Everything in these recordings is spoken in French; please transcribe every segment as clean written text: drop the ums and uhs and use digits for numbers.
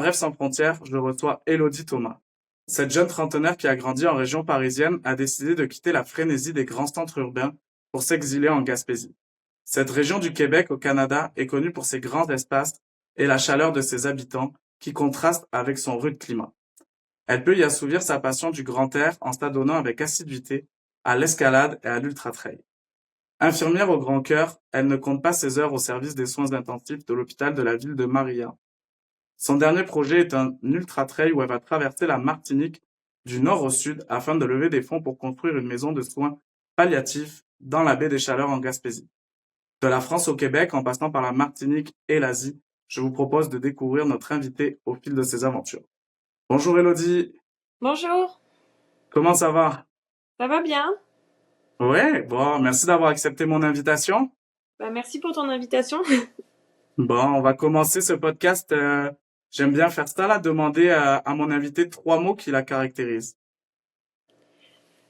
rêve sans frontières, je reçois Élodie Thomas. Cette jeune trentenaire qui a grandi en région parisienne a décidé de quitter la frénésie des grands centres urbains pour s'exiler en Gaspésie. Cette région du Québec au Canada est connue pour ses grands espaces et la chaleur de ses habitants qui contraste avec son rude climat. Elle peut y assouvir sa passion du grand air en s'adonnant avec assiduité à l'escalade et à l'ultra-trail. Infirmière au grand cœur, elle ne compte pas ses heures au service des soins intensifs de l'hôpital de la ville de Maria. Son dernier projet est un ultra-trail où elle va traverser la Martinique du nord au sud afin de lever des fonds pour construire une maison de soins palliatifs dans la baie des Chaleurs en Gaspésie. De la France au Québec, en passant par la Martinique et l'Asie, je vous propose de découvrir notre invitée au fil de ses aventures. Bonjour Élodie, Bonjour, comment ça va? ça va bien? Ouais, bon, merci d'avoir accepté mon invitation. Bah, merci pour ton invitation. Bon, on va commencer ce podcast. J'aime bien faire ça là, demander à mon invité 3 mots qui la caractérisent.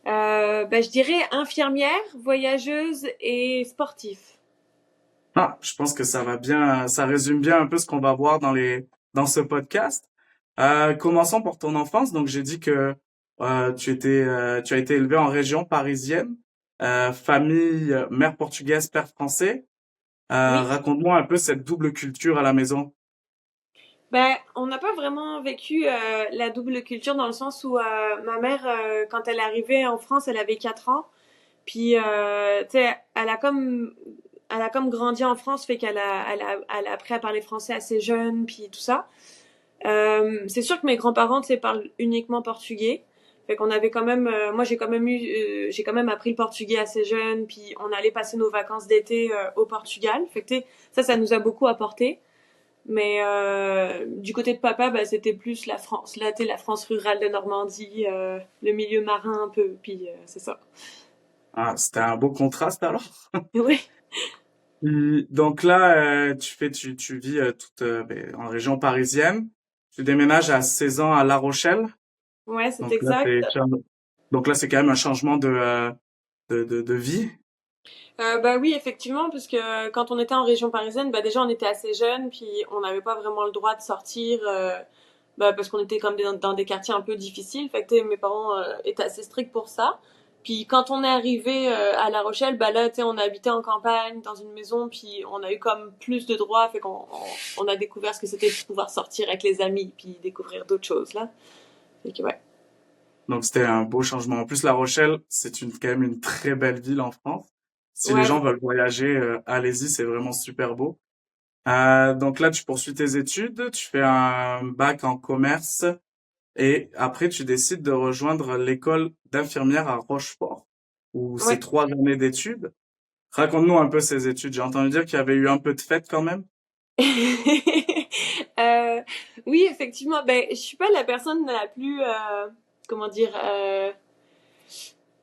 Je dirais infirmière, voyageuse et sportif. Ah, je pense que ça va bien, ça résume bien un peu ce qu'on va voir dans ce podcast. Commençons pour ton enfance. Donc, j'ai dit que tu as été élevé en région parisienne, famille, mère portugaise, père français. Oui. Raconte-moi un peu cette double culture à la maison. On n'a pas vraiment vécu la double culture dans le sens où ma mère, quand elle est arrivée en France, elle avait 4 ans. Puis, tu sais, elle a comme grandi en France, fait elle a appris à parler français assez jeune, puis tout ça. C'est sûr que mes grands-parents, tu sais, parlent uniquement portugais. Fait qu'on avait quand même, moi j'ai quand même appris le portugais assez jeune, puis on allait passer nos vacances d'été au Portugal. Fait que tu sais, ça nous a beaucoup apporté. Mais du côté de papa, bah, c'était plus la France. Là, tu sais, la France rurale de Normandie, le milieu marin un peu, puis c'est ça. Ah, c'était un beau contraste alors. Oui, Donc là, tu vis en région parisienne. Tu déménages à 16 ans à La Rochelle. ouais, c'est Donc là, exact. c'est quand même un changement de vie. Bah oui, effectivement, parce que quand on était en région parisienne, bah déjà on était assez jeunes, puis on n'avait pas vraiment le droit de sortir, bah parce qu'on était comme dans des quartiers un peu difficiles. Fait que tu sais, mes parents étaient assez stricts pour ça. Puis quand on est arrivé à La Rochelle, bah là, tu sais, on habitait en campagne, dans une maison, puis on a eu comme plus de droits, fait qu'on a découvert ce que c'était de pouvoir sortir avec les amis, puis découvrir d'autres choses là. Fait que ouais. Donc c'était un beau changement. En plus, La Rochelle, quand même une très belle ville en France. Si les Ouais, gens veulent voyager, allez-y, c'est vraiment super beau. Donc là, tu poursuis tes études, tu fais un bac en commerce et après tu décides de rejoindre l'école d'infirmière à Rochefort, où c'est ouais. 3 années d'études. Raconte-nous un peu ces études. J'ai entendu dire qu'il y avait eu un peu de fête quand même. Euh, oui, effectivement. Ben, je suis pas la personne la plus, comment dire,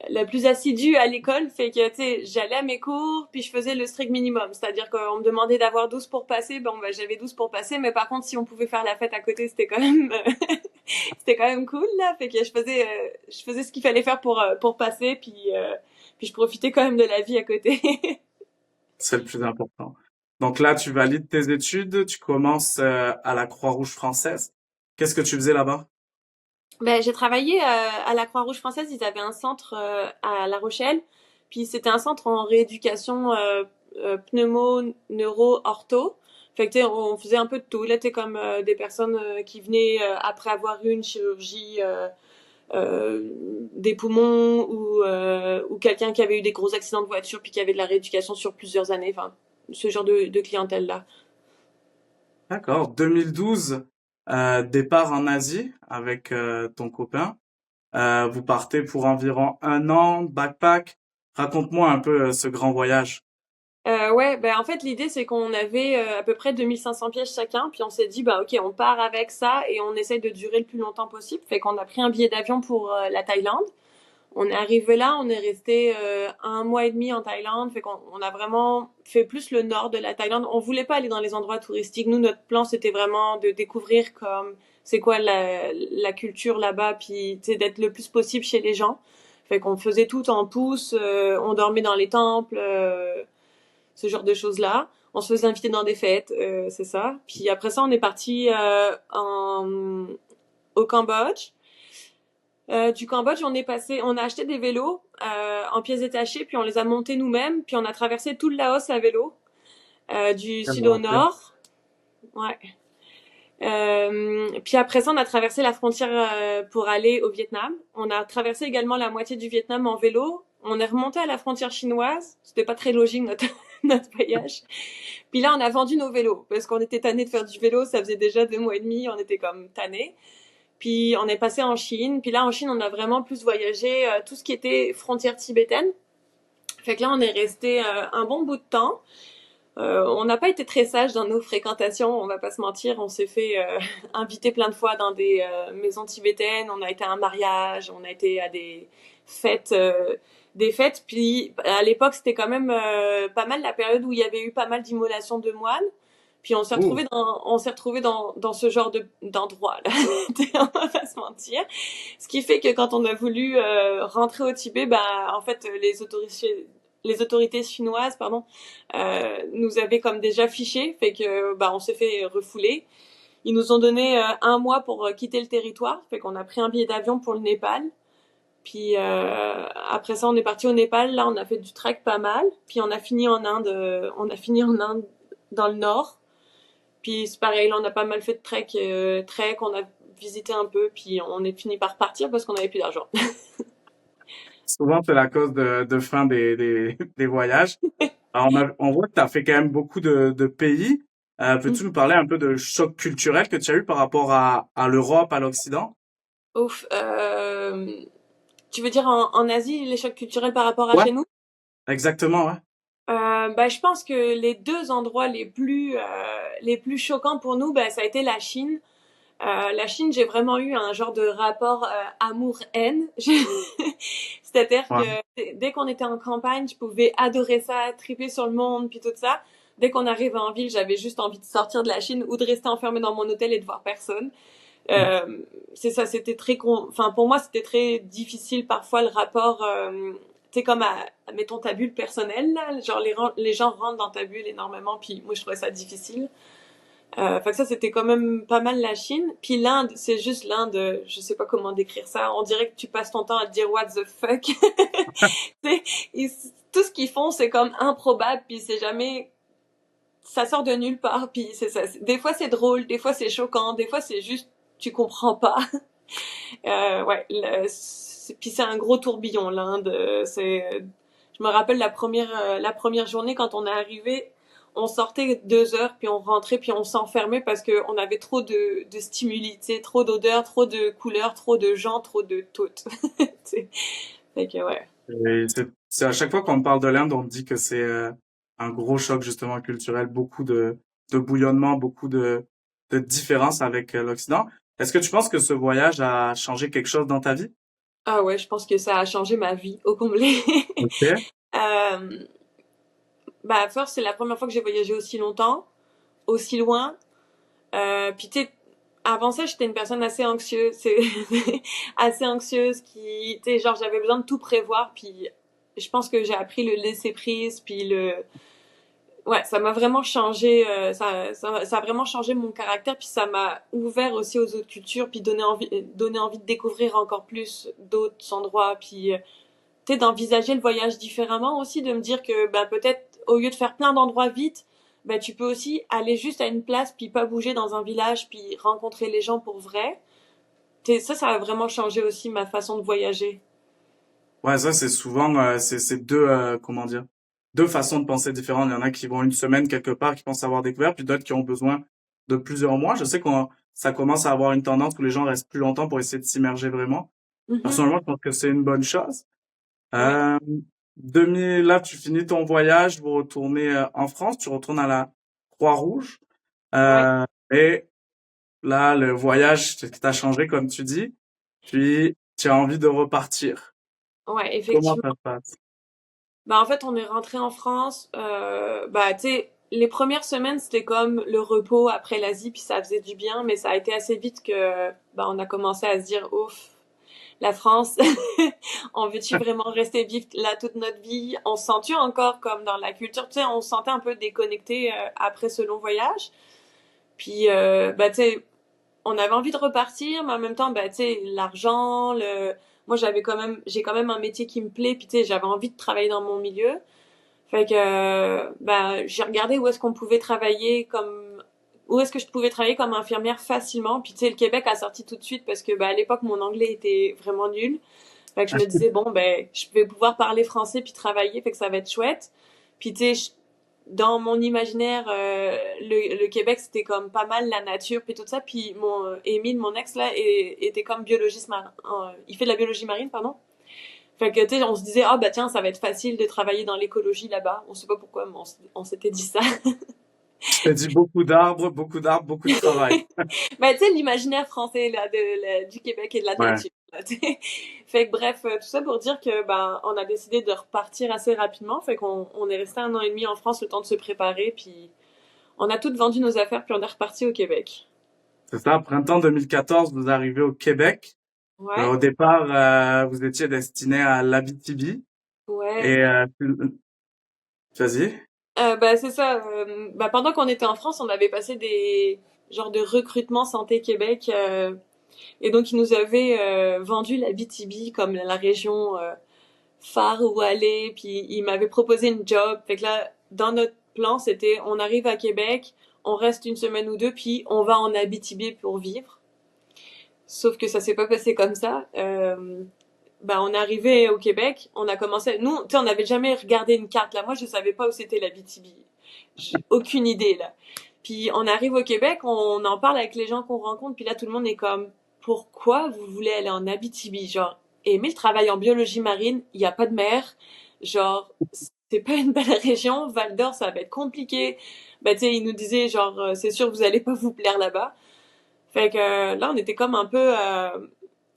la plus assidue à l'école. Fait que, tu sais, j'allais à mes cours, puis je faisais le strict minimum. C'est-à-dire qu'on me demandait d'avoir 12 pour passer. Bon, ben, j'avais 12 pour passer. Mais par contre, si on pouvait faire la fête à côté, c'était quand même, c'était quand même cool, là. Fait que je faisais ce qu'il fallait faire pour passer, puis je profitais quand même de la vie à côté. C'est le plus important. Donc là, tu valides tes études, tu commences à la Croix-Rouge française. Qu'est-ce que tu faisais là-bas? Ben, j'ai travaillé à la Croix-Rouge française. Ils avaient un centre à La Rochelle. Puis c'était un centre en rééducation pneumo, neuro, ortho. Fait que tu sais, on faisait un peu de tout. Là, t'es comme des personnes qui venaient après avoir eu une chirurgie euh, des poumons ou quelqu'un qui avait eu des gros accidents de voiture puis qui avait de la rééducation sur plusieurs années. Enfin, ce genre de clientèle-là. D'accord. 2012, départ en Asie avec ton copain. Vous partez pour environ un an, backpack. Raconte-moi un peu ce grand voyage. Ouais, ben en fait l'idée c'est qu'on avait à peu près 2500 pièces chacun, puis on s'est dit bah ok on part avec ça et on essaye de durer le plus longtemps possible, fait qu'on a pris un billet d'avion pour la Thaïlande. On est arrivé là, on est resté un mois et demi en Thaïlande, fait qu'on a vraiment fait plus le nord de la Thaïlande. On voulait pas aller dans les endroits touristiques. Nous notre plan c'était vraiment de découvrir comme c'est quoi la culture là-bas, puis tu sais d'être le plus possible chez les gens. Fait qu'on faisait tout en pouce, on dormait dans les temples. Ce genre de choses-là. on se faisait inviter dans des fêtes, c'est ça. Puis après ça, on est parti au Cambodge. Du Cambodge, on a acheté des vélos en pièces détachées, puis on les a montés nous-mêmes, puis on a traversé tout le Laos à vélo, du Quelle sud au aventure. nord. Ouais. Puis après ça, on a traversé la frontière pour aller au Vietnam. On a traversé également la moitié du Vietnam en vélo. On est remonté à la frontière chinoise. C'était pas très logique notre, notre voyage. Puis là, on a vendu nos vélos parce qu'on était tannés de faire du vélo. Ça faisait déjà 2 mois et demi. On était comme tannés. Puis on est passé en Chine. Puis là, en Chine, on a vraiment plus voyagé tout ce qui était frontière tibétaine. Fait que là, on est resté un bon bout de temps. On n'a pas été très sages dans nos fréquentations, on va pas se mentir. On s'est fait inviter plein de fois dans des maisons tibétaines. On a été à un mariage, on a été à fêtes, des fêtes. Puis à l'époque, c'était quand même pas mal la période où il y avait eu pas mal d'immolations de moines. Puis Ouh. on s'est retrouvé dans ce genre d'endroit là. On va pas se mentir. Ce qui fait que quand on a voulu rentrer au Tibet, bah en fait les autorités chinoises, pardon, nous avaient comme déjà fichés, fait que bah on s'est fait refouler. Ils nous ont donné 1 mois pour quitter le territoire, fait qu'on a pris un billet d'avion pour le Népal. Puis après ça, on est parti au Népal. Là, on a fait du trek pas mal. Puis on a fini en Inde. On a fini en Inde dans le nord. Puis c'est pareil, là, on a pas mal fait de trek. On a visité un peu. Puis on est fini par partir parce qu'on avait plus d'argent. Souvent, c'est la cause de fin des voyages. Alors, on voit que tu as fait quand même beaucoup de pays. Peux-tu nous parler un peu de choc culturel que tu as eu par rapport à l'Europe, à l'Occident? Ouf. Tu veux dire en Asie, les chocs culturels par rapport à Ouais, chez nous? exactement, ouais. Bah, je pense que les deux endroits les plus choquants pour nous, bah, ça a été la Chine. La Chine, j'ai vraiment eu un genre de rapport amour-haine. C'est-à-dire Ouais. que dès qu'on était en campagne, je pouvais adorer ça, triper sur le monde, puis tout ça. Dès qu'on arrivait en ville, j'avais juste envie de sortir de la Chine ou de rester enfermée dans mon hôtel et de voir personne. Euh, c'est ça, c'était enfin pour moi c'était très difficile parfois le rapport. Tu sais comme mettons ta bulle personnelle là, genre les gens rentrent dans ta bulle énormément, puis moi je trouvais ça difficile. Fait que ça, c'était quand même pas mal la Chine. Puis l'Inde, c'est juste l'Inde, je sais pas comment décrire ça. On dirait que tu passes ton temps à te dire what the fuck. Tu tout ce qu'ils font, c'est comme improbable, puis c'est jamais, ça sort de nulle part, puis c'est ça. Des fois c'est drôle, des fois c'est choquant, des fois c'est juste, tu comprends pas. Ouais, puis c'est un gros tourbillon l'Inde. Je me rappelle la première journée quand on est arrivé, on sortait 2 heures, puis on rentrait, puis on s'enfermait parce que on avait trop de stimuli, tu sais, trop d'odeurs, trop de couleurs, trop de gens, trop de tout. Tu sais. Fait que ouais. Et c'est à chaque fois qu'on parle de l'Inde, on me dit que c'est un gros choc justement culturel, beaucoup de bouillonnement, beaucoup de différences avec l'Occident. Est-ce que tu penses que ce voyage a changé quelque chose dans ta vie? Ah ouais, je pense que ça a changé ma vie au complet. Ok. euh, Bah, first, c'est la première fois que j'ai voyagé aussi longtemps, aussi loin. Puis tu sais, avant ça, j'étais une personne assez anxieuse, c'est assez anxieuse qui, tu sais, genre j'avais besoin de tout prévoir. Puis je pense que j'ai appris le laisser prise, puis ouais, ça m'a vraiment changé, ça a vraiment changé mon caractère, puis ça m'a ouvert aussi aux autres cultures, puis donné envie de découvrir encore plus d'autres endroits, puis tu sais, d'envisager le voyage différemment aussi, de me dire que bah peut-être au lieu de faire plein d'endroits vite, bah tu peux aussi aller juste à une place puis pas bouger dans un village puis rencontrer les gens pour vrai. Ça a vraiment changé aussi ma façon de voyager. Ouais, ça c'est souvent c'est deux comment dire deux façons de penser différentes. Il y en a qui vont une semaine quelque part, qui pensent avoir découvert, puis d'autres qui ont besoin de plusieurs mois. Je sais qu'on ça commence à avoir une tendance où les gens restent plus longtemps pour essayer de s'immerger vraiment. Mhm. Personnellement, je pense que c'est une bonne chose. Ouais, Euh, là, tu finis ton voyage, vous retournez en France, tu retournes à la Croix-Rouge. ouais, Et là, le voyage t'a changé, comme tu dis, puis tu as envie de repartir. ouais, Comment effectivement. ça se passe? Bah en fait, on est rentré en France. Bah tu sais, les premières semaines c'était comme le repos après l'Asie puis ça faisait du bien, mais ça a été assez vite que bah on a commencé à se dire ouf. la France, on veut-tu vraiment rester vivre là toute notre vie? On se sent-tu encore comme dans la culture? Tu sais, on se sentait un peu déconnecté après ce long voyage. Puis, bah, tu sais, on avait envie de repartir, mais en même temps, bah, tu sais, l'argent, moi, j'ai quand même un métier qui me plaît, puis tu sais, j'avais envie de travailler dans mon milieu. Fait que, ben, j'ai regardé où est-ce que je pouvais travailler comme infirmière facilement. Puis, tu sais, le Québec a sorti tout de suite parce que, ben, à l'époque, mon anglais était vraiment nul. Fait que je me disais, bon, ben, je vais pouvoir parler français puis travailler, fait que ça va être chouette. Puis, tu sais, dans mon imaginaire, le Québec, c'était comme pas mal la nature puis tout ça. Puis, Émile, mon ex, là, était comme biologiste marin. Il fait de la biologie marine, pardon. Fait que, tu sais, on se disait, ah, bah tiens, ça va être facile de travailler dans l'écologie là-bas. On sait pas pourquoi, mais on s'était dit ça. Tu t'es dit beaucoup d'arbres, beaucoup de travail. Ben, tu sais, l'imaginaire français, là, du Québec et de la Ouais, nature. Là, tu sais. Fait que bref, tout ça pour dire que, ben, on a décidé de repartir assez rapidement. Fait qu'on est resté 1 an et demi en France, le temps de se préparer, puis on a toutes vendu nos affaires, puis on est reparti au Québec. c'est ça. Printemps 2014, vous arrivez au Québec. Ouais, Au départ, vous étiez destiné à l'Abitibi. ouais. Et vas-y. Ben, c'est ça. Ben, pendant qu'on était en France, on avait passé des genres de recrutement Santé Québec. Et donc, ils nous avaient vendu la BTB comme la région phare où aller. Puis, ils m'avaient proposé une job. Fait que là, dans notre plan, c'était on arrive à Québec, on reste 1 semaine ou 2, puis on va en Abitibi pour vivre. Sauf que ça s'est pas passé comme ça. Ben, on est arrivé au Québec, on a commencé. Nous, tu sais, on n'avait jamais regardé une carte. Là, moi, je savais pas où c'était la BTB. J'ai aucune idée là. Puis on arrive au Québec, on en parle avec les gens qu'on rencontre, puis là tout le monde est comme pourquoi vous voulez aller en Abitibi? Genre, Émile travaille en biologie marine, il y a pas de mer, genre c'est pas une belle région, Val d'Or ça va être compliqué. Ben tu sais, il nous disait genre c'est sûr vous allez pas vous plaire là-bas. Fait que là on était comme un peu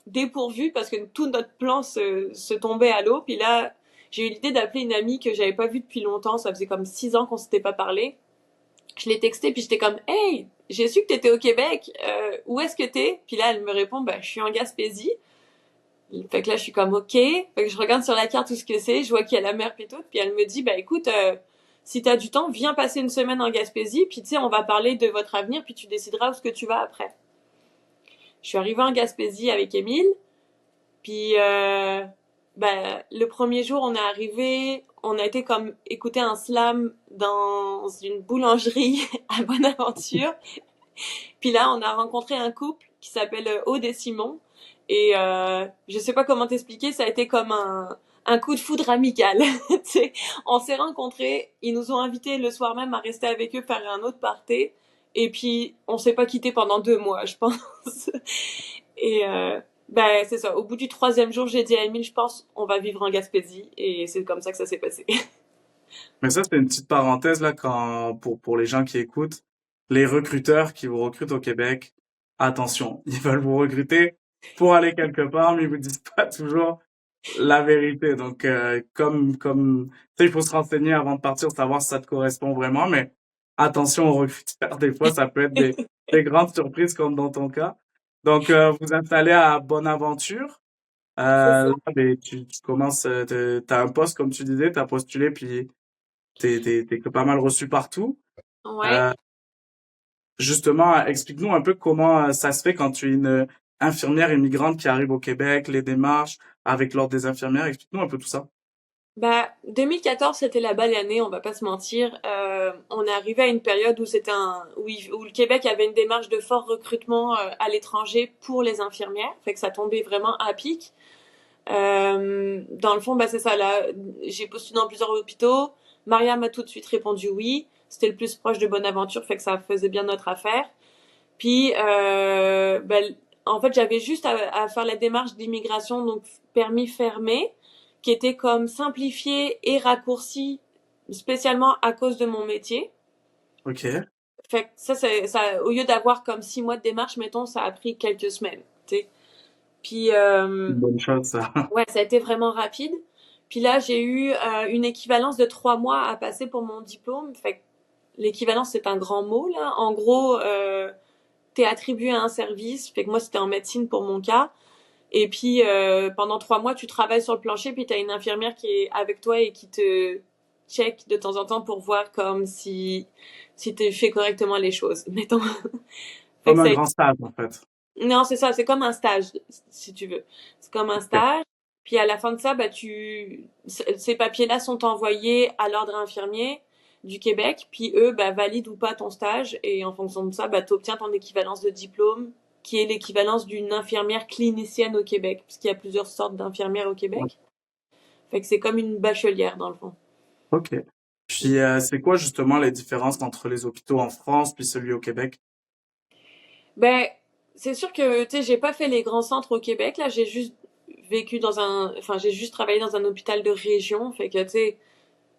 dépourvus parce que tout notre plan se tombait à l'eau. Puis là j'ai eu l'idée d'appeler une amie que j'avais pas vue depuis longtemps, ça faisait comme 6 ans qu'on s'était pas parlé. Je l'ai texté puis j'étais comme hey, j'ai su que t'étais au Québec, où est-ce que t'es? Puis là elle me répond bah je suis en Gaspésie. Fait que là je suis comme ok, fait que je regarde sur la carte tout ce que c'est, je vois qu'il y a la mer puis tout, puis elle me dit bah écoute si t'as du temps viens passer 1 semaine en Gaspésie puis tu sais on va parler de votre avenir puis tu décideras où ce que tu vas après. Je suis arrivée en Gaspésie avec Émile puis ben, le premier jour, on est arrivé, on a été comme écouter un slam dans une boulangerie à Bonaventure. Puis là, on a rencontré un couple qui s'appelle Aude et Simon. Et je sais pas comment t'expliquer, ça a été comme un coup de foudre amical. Tu sais, on s'est rencontrés, ils nous ont invités le soir même à rester avec eux faire un autre party. Et puis, on s'est pas quitté pendant 2 mois, je pense. Et ben c'est ça. Au bout du troisième jour, j'ai dit à Emile, je pense, on va vivre en Gaspésie. Et c'est comme ça que ça s'est passé. Mais ça, c'est une petite parenthèse là quand pour les gens qui écoutent, les recruteurs qui vous recrutent au Québec, attention, ils veulent vous recruter pour aller quelque part, mais ils vous disent pas toujours la vérité. Donc comme tu sais, il faut se renseigner avant de partir, savoir si ça te correspond vraiment, mais attention aux recruteurs, des fois ça peut être des grandes surprises comme dans ton cas. Donc vous installez à Bonaventure. C'est ça. Là, ben, tu commences, t'as un poste comme tu disais, t'as postulé puis t'es pas mal reçu partout. Ouais. Euh, Justement, explique-nous un peu comment ça se fait quand tu es une infirmière immigrante qui arrive au Québec, les démarches avec l'ordre des infirmières. Explique-nous un peu tout ça. Bah, 2014, c'était la belle année, on va pas se mentir. On est arrivé à une période où où le Québec avait une démarche de fort recrutement à l'étranger pour les infirmières. Fait que ça tombait vraiment à pic. Dans le fond, bah, c'est ça, là. J'ai postulé dans plusieurs hôpitaux. Maria m'a tout de suite répondu oui. C'était le plus proche de Bonaventure, fait que ça faisait bien notre affaire. Puis, bah, en fait, j'avais juste à faire la démarche d'immigration, donc permis fermé, qui était comme simplifié et raccourci spécialement à cause de mon métier. Ok, Fait que ça, au lieu d'avoir comme 6 mois de démarche, mettons, ça a pris quelques semaines, tu sais. Puis, une bonne chose ça. ouais, ça a été vraiment rapide. Puis là, j'ai eu une équivalence de 3 mois à passer pour mon diplôme. Fait que l'équivalence, c'est un grand mot, là. En gros, t'es attribué à un service. Fait que moi, c'était en médecine pour mon cas. Et puis pendant 3 mois, tu travailles sur le plancher, puis tu as une infirmière qui est avec toi et qui te check de temps en temps pour voir comme si tu fais correctement les choses, mettons. Fait Comme que un ça, grand stage, en fait. non, c'est ça, c'est comme un stage, si tu veux. C'est comme un Ok. stage. Puis à la fin de ça, bah ces papiers-là sont envoyés à l'ordre infirmier du Québec, puis eux, bah, valident ou pas ton stage, et en fonction de ça, bah, tu obtiens ton équivalence de diplôme, qui est l'équivalence d'une infirmière clinicienne au Québec, parce qu'il y a plusieurs sortes d'infirmières au Ouais. Québec. Fait que c'est comme une bachelière, dans le fond. Ok. Puis, c'est quoi justement les différences entre les hôpitaux en France puis celui au Québec? Ben, c'est sûr que, tu sais, j'ai pas fait les grands centres au Québec, là, j'ai juste travaillé dans un hôpital de région, fait que, tu sais,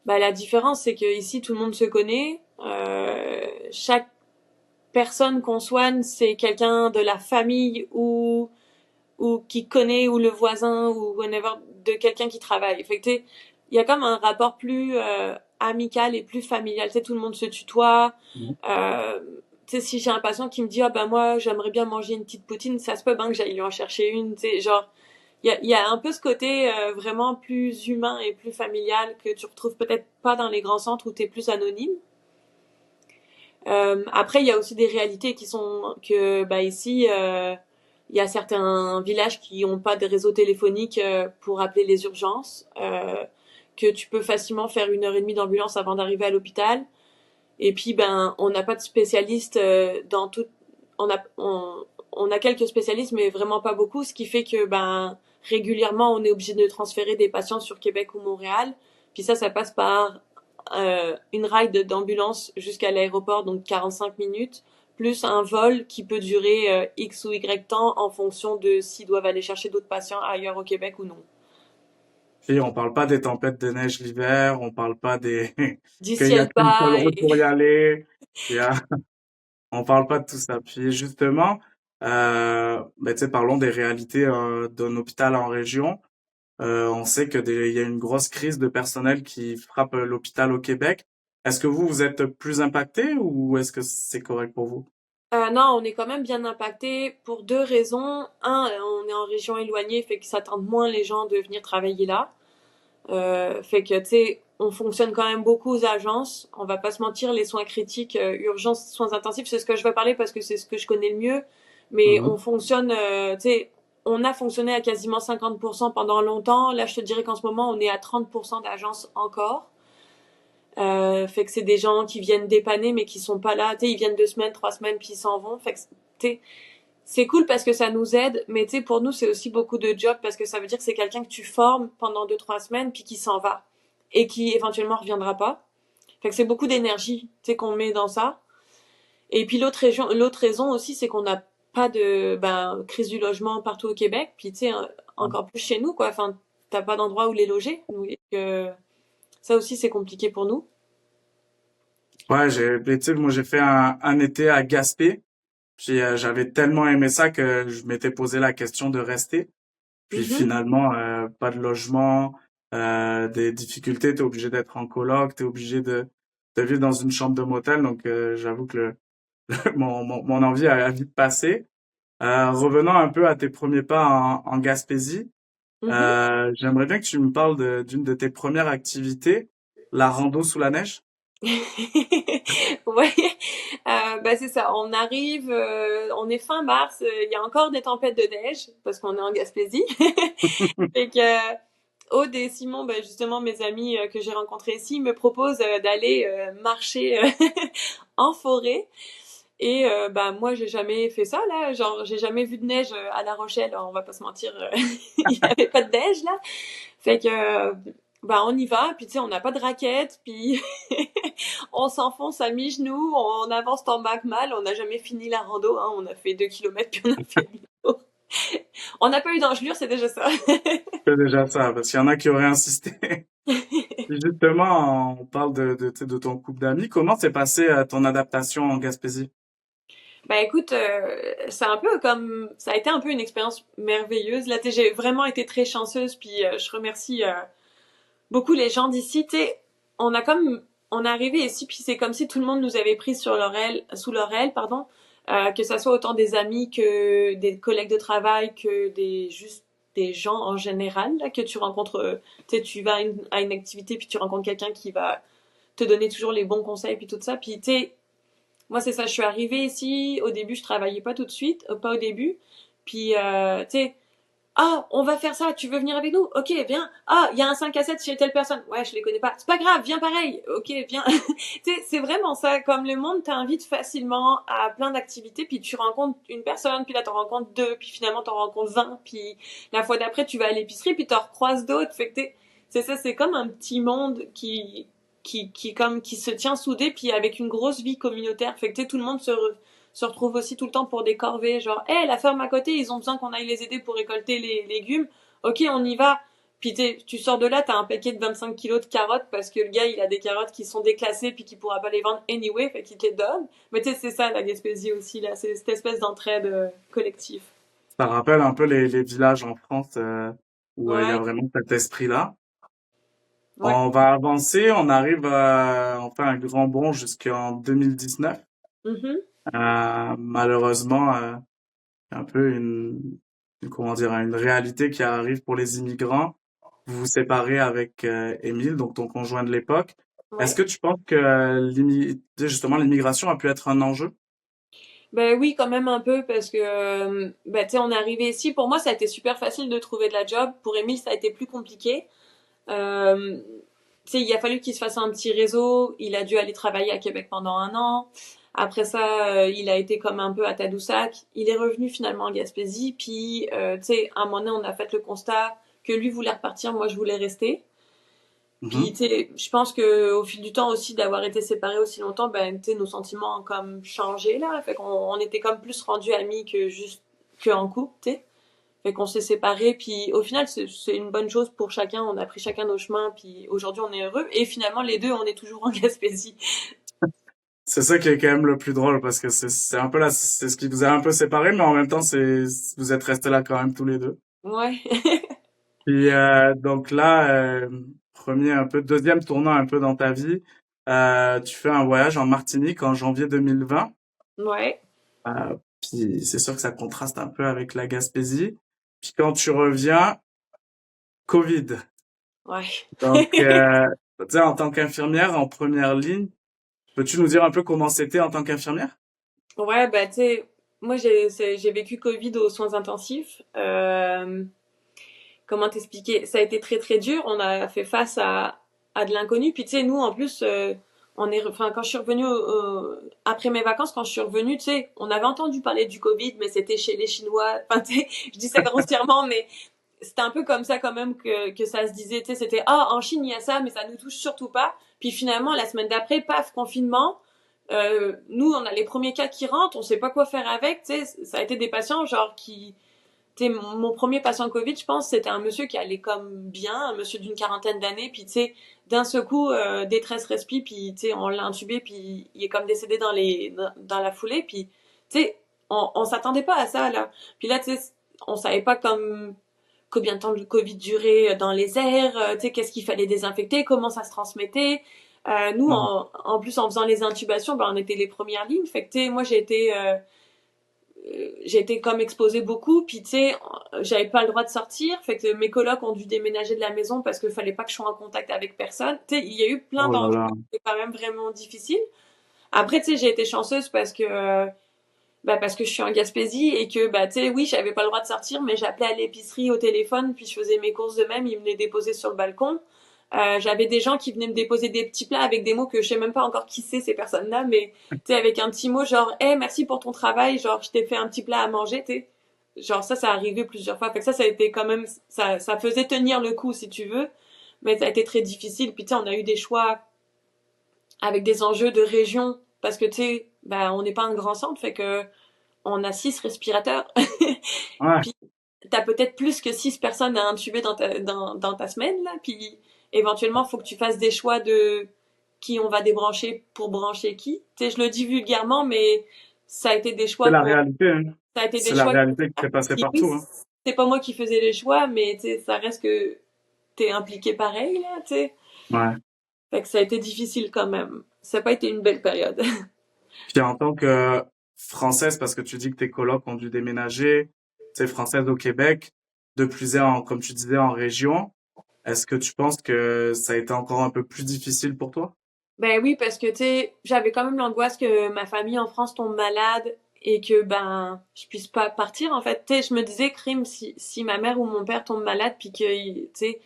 bah, la différence, c'est que ici, tout le monde se connaît, chaque personne qu'on soigne, c'est quelqu'un de la famille ou qui connaît, ou le voisin, ou whatever, de quelqu'un qui travaille. Fait que, tu sais, il y a comme un rapport plus, amical et plus familial, tu sais, tout le monde se tutoie, Mhm. euh, tu sais, si j'ai un patient qui me dit, ah ben moi, j'aimerais bien manger une petite poutine, ça se peut bien que j'aille lui en chercher une, tu sais, genre, il y a un peu ce côté vraiment plus humain et plus familial que tu retrouves peut-être pas dans les grands centres où t'es plus anonyme. Après, il y a aussi des réalités qui sont que bah ici, il y a certains villages qui ont pas de réseau téléphonique pour appeler les urgences, que tu peux facilement faire 1 heure et demie d'ambulance avant d'arriver à l'hôpital. Et puis, ben, on n'a pas de spécialistes dans tout. On a quelques spécialistes, mais vraiment pas beaucoup, ce qui fait que ben régulièrement, on est obligé de transférer des patients sur Québec ou Montréal. Puis ça passe par une ride d'ambulance jusqu'à l'aéroport, donc 45 minutes, plus un vol qui peut durer X ou Y temps en fonction de s'ils doivent aller chercher d'autres patients ailleurs au Québec ou non. Puis, on parle pas des tempêtes de neige l'hiver, on parle pas des Du qu'il y a ciel qu'une seule bas route pour y aller. Il y a On parle pas de tout ça. Puis justement, ben, tu sais, parlons des réalités d'un hôpital en région. On sait que il y a une grosse crise de personnel qui frappe l'hôpital au Québec. Est-ce que vous êtes plus impacté ou est-ce que c'est correct pour vous? Non, on est quand même bien impacté pour 2 raisons. Un, on est en région éloignée, fait que ça tente moins les gens de venir travailler là. Fait que, tu sais, on fonctionne quand même beaucoup aux agences. On va pas se mentir, les soins critiques, urgences, soins intensifs, c'est ce que je vais parler parce que c'est ce que je connais le mieux. Mais on Mhm. fonctionne, tu sais, on a fonctionné à quasiment 50% pendant longtemps. Là, je te dirais qu'en ce moment, on est à 30% d'agences encore. Fait que c'est des gens qui viennent dépanner, mais qui sont pas là. Tu sais, ils viennent 2 semaines, 3 semaines, puis ils s'en vont. Fait que, tu sais, c'est cool parce que ça nous aide, mais tu sais, pour nous, c'est aussi beaucoup de job parce que ça veut dire que c'est quelqu'un que tu formes pendant 2, 3 semaines, puis qui s'en va. Et qui éventuellement reviendra pas. Fait que c'est beaucoup d'énergie, tu sais, qu'on met dans ça. Et puis l'autre raison aussi, c'est qu'on n'a pas de crise du logement partout au Québec, puis tu sais, encore plus chez nous, quoi. Enfin, t'as pas d'endroit où les loger. Donc, ça aussi, c'est compliqué pour nous. Ouais, tu sais, moi j'ai fait un été à Gaspé. Puis j'avais tellement aimé ça que je m'étais posé la question de rester. Puis Mhm. finalement, pas de logement, des difficultés, t'es obligé d'être en coloc, t'es obligé de vivre dans une chambre de motel. Donc j'avoue que mon envie a vite passé. Revenant un peu à tes premiers pas en Gaspésie, Mhm. j'aimerais bien que tu me parles d'une de tes premières activités, la rando sous la neige. Ouais, c'est ça. On arrive, on est fin mars, il y a encore des tempêtes de neige parce qu'on est en Gaspésie. Fait que Aude et Simon, justement mes amis que j'ai rencontrés ici, me proposent d'aller marcher en forêt. Et moi j'ai jamais fait ça là, genre j'ai jamais vu de neige à La Rochelle, on va pas se mentir, il y avait pas de neige là. Fait que on y va, puis tu sais on n'a pas de raquettes, puis on s'enfonce à mi-genoux, on avance tant bac mal, on n'a jamais fini la rando, hein, on a fait 2 kilomètres puis on a fait demi-tour. On n'a pas eu d'engelure, c'est déjà ça. C'est déjà ça, parce qu'il y en a qui auraient insisté. Puis justement, on parle tu sais, de ton couple d'amis. Comment s'est passée ton adaptation en Gaspésie? Écoute, c'est un peu comme ça a été un peu une expérience merveilleuse. Là, tu sais, j'ai vraiment été très chanceuse, puis je remercie beaucoup les gens d'ici. Tu sais, on est arrivé ici, puis c'est comme si tout le monde nous avait pris sous leur aile, pardon. Que ça soit autant des amis que des collègues de travail, que des juste des gens en général, là, que tu rencontres, tu sais, tu vas à une activité, puis tu rencontres quelqu'un qui va te donner toujours les bons conseils, puis tout ça. Puis, tu sais, moi, c'est ça, je suis arrivée ici, au début, je travaillais pas tout de suite, pas au début. Puis, tu sais, ah, on va faire ça, tu veux venir avec nous? Ok, viens. Ah, il y a un 5 à 7 chez telle personne. Ouais, je les connais pas. C'est pas grave, viens pareil. Ok, viens. Tu sais, c'est vraiment ça. Comme le monde t'invite facilement à plein d'activités, puis tu rencontres une personne, puis là t'en rencontres deux, puis finalement t'en rencontres 20, puis la fois d'après tu vas à l'épicerie, puis t'en recroises d'autres. Fait que c'est ça, c'est comme un petit monde qui se tient soudé, puis avec une grosse vie communautaire. Fait que tout le monde se retrouve aussi tout le temps pour des corvées, genre, hey, la ferme à côté, ils ont besoin qu'on aille les aider pour récolter les légumes. Ok, on y va. Puis tu sors de là, t'as un paquet de 25 kilos de carottes parce que le gars, il a des carottes qui sont déclassées puis qu'il pourra pas les vendre anyway, fait qu'il te les donne. Mais tu sais, c'est ça, la Gaspésie aussi, là. C'est cette espèce d'entraide collective. Ça rappelle un peu les villages en France où il y a Ouais, vraiment cet esprit-là. ouais. On va avancer, on arrive on fait un grand bond jusqu'en 2019. Mhm. Malheureusement, un peu comment dire, une réalité qui arrive pour les immigrants. Vous vous séparez avec Émile, donc ton conjoint de l'époque. Est-ce Ouais. que tu penses que justement l'immigration a pu être un enjeu? Ben oui, quand même un peu parce que ben tu sais, on est arrivé ici. Pour moi, ça a été super facile de trouver de la job. Pour Émile, ça a été plus compliqué. Euh, tu sais, il a fallu qu'il se fasse un petit réseau. Il a dû aller travailler à Québec pendant un an. Après ça, il a été comme un peu à Tadoussac. Il est revenu finalement en Gaspésie. Puis, tu sais, à un moment donné, on a fait le constat que lui voulait repartir, moi je voulais rester. Puis, Mhm. tu sais, je pense que au fil du temps aussi, d'avoir été séparés aussi longtemps, ben, tu sais, nos sentiments ont comme changé là. Fait qu'on était comme plus rendus amis que juste que en couple, tu sais. Fait qu'on s'est séparés, puis au final, c'est une bonne chose pour chacun. On a pris chacun nos chemins, puis aujourd'hui, on est heureux. Et finalement, les deux, on est toujours en Gaspésie. C'est ça qui est quand même le plus drôle parce que c'est un peu là, c'est ce qui vous a un peu séparés, mais en même temps, vous êtes restés là quand même tous les deux. Ouais. Puis donc là, premier un peu, deuxième tournant un peu dans ta vie, tu fais un voyage en Martinique en janvier 2020. Ouais. Puis c'est sûr que ça contraste un peu avec la Gaspésie. Puis quand tu reviens, Covid. Ouais. Donc, tu sais, en tant qu'infirmière en première ligne, peux-tu nous dire un peu comment c'était en tant qu'infirmière? Ouais, bah, tu sais, moi, j'ai vécu Covid aux soins intensifs. Comment t'expliquer? Ça a été très, très dur. On a fait face à de l'inconnu. Puis, tu sais, nous, en plus, enfin, quand je suis revenue, après mes vacances, quand je suis revenue, tu sais, on avait entendu parler du Covid, mais c'était chez les Chinois. Enfin, tu sais, je dis ça grossièrement, mais c'était un peu comme ça quand même que ça se disait. Tu sais, c'était, ah, en Chine, il y a ça, mais ça nous touche surtout pas. Puis finalement, la semaine d'après, paf, confinement. Nous, on a les premiers cas qui rentrent, on sait pas quoi faire avec. Tu sais, ça a été des patients genre qui, tu sais, mon premier patient Covid, je pense, c'était un monsieur qui allait comme bien, un monsieur d'une quarantaine d'années, puis tu sais, d'un seul coup, détresse respi, puis tu sais, on l'a intubé, puis il est comme décédé dans la foulée, puis tu sais, on s'attendait pas à ça là. Puis là, tu sais, on savait pas comme combien de temps le Covid durait dans les airs, tu sais, qu'est-ce qu'il fallait désinfecter, comment ça se transmettait. Nous, Mhm. en plus, en faisant les intubations, ben, on était les premières lignes. Fait que, tu sais, moi, j'ai été comme exposée beaucoup, puis tu sais, j'avais pas le droit de sortir, fait que mes colocs ont dû déménager de la maison parce qu'il fallait pas que je sois en contact avec personne. Tu sais, il y a eu plein Oh là d'enjeux, là. c'est quand même vraiment difficile. Après, tu sais, j'ai été chanceuse parce que je suis en Gaspésie et que bah tu sais oui j'avais pas le droit de sortir mais j'appelais à l'épicerie au téléphone puis je faisais mes courses de même ils venaient déposer sur le balcon. J'avais des gens qui venaient me déposer des petits plats avec des mots que je sais même pas encore qui c'est ces personnes-là mais tu sais avec un petit mot genre hey merci pour ton travail genre je t'ai fait un petit plat à manger tu sais genre ça arrivé plusieurs fois fait que ça a été quand même ça faisait tenir le coup si tu veux mais ça a été très difficile puis tu sais on a eu des choix avec des enjeux de région parce que tu sais bah on n'est pas un grand centre fait que on a 6 respirateurs. Ouais, Puis t'as peut-être plus que 6 personnes à intuber dans ta semaine, là. Puis éventuellement, il faut que tu fasses des choix de qui on va débrancher pour brancher qui. Tu sais, je le dis vulgairement, mais ça a été des c'est choix la qu'on, réalité, hein. ça a été des C'est la choix. réalité qui s'est passée Puis oui, partout, hein. c'est pas moi qui faisais les choix, mais tu sais, ça reste que t'es impliqué pareil, là, tu sais. Ouais. Fait que ça a été difficile quand même. Ça n'a pas été une belle période. Puis en tant que Française, parce que tu dis que tes colocs ont dû déménager, tu sais, Française au Québec, de plus est comme tu disais, en région. Est-ce que tu penses que ça a été encore un peu plus difficile pour toi? Ben oui, parce que, tu sais, j'avais quand même l'angoisse que ma famille en France tombe malade et que, ben, je puisse pas partir, en fait. Tu sais, je me disais, crime, si ma mère ou mon père tombe malade, puis que, tu sais,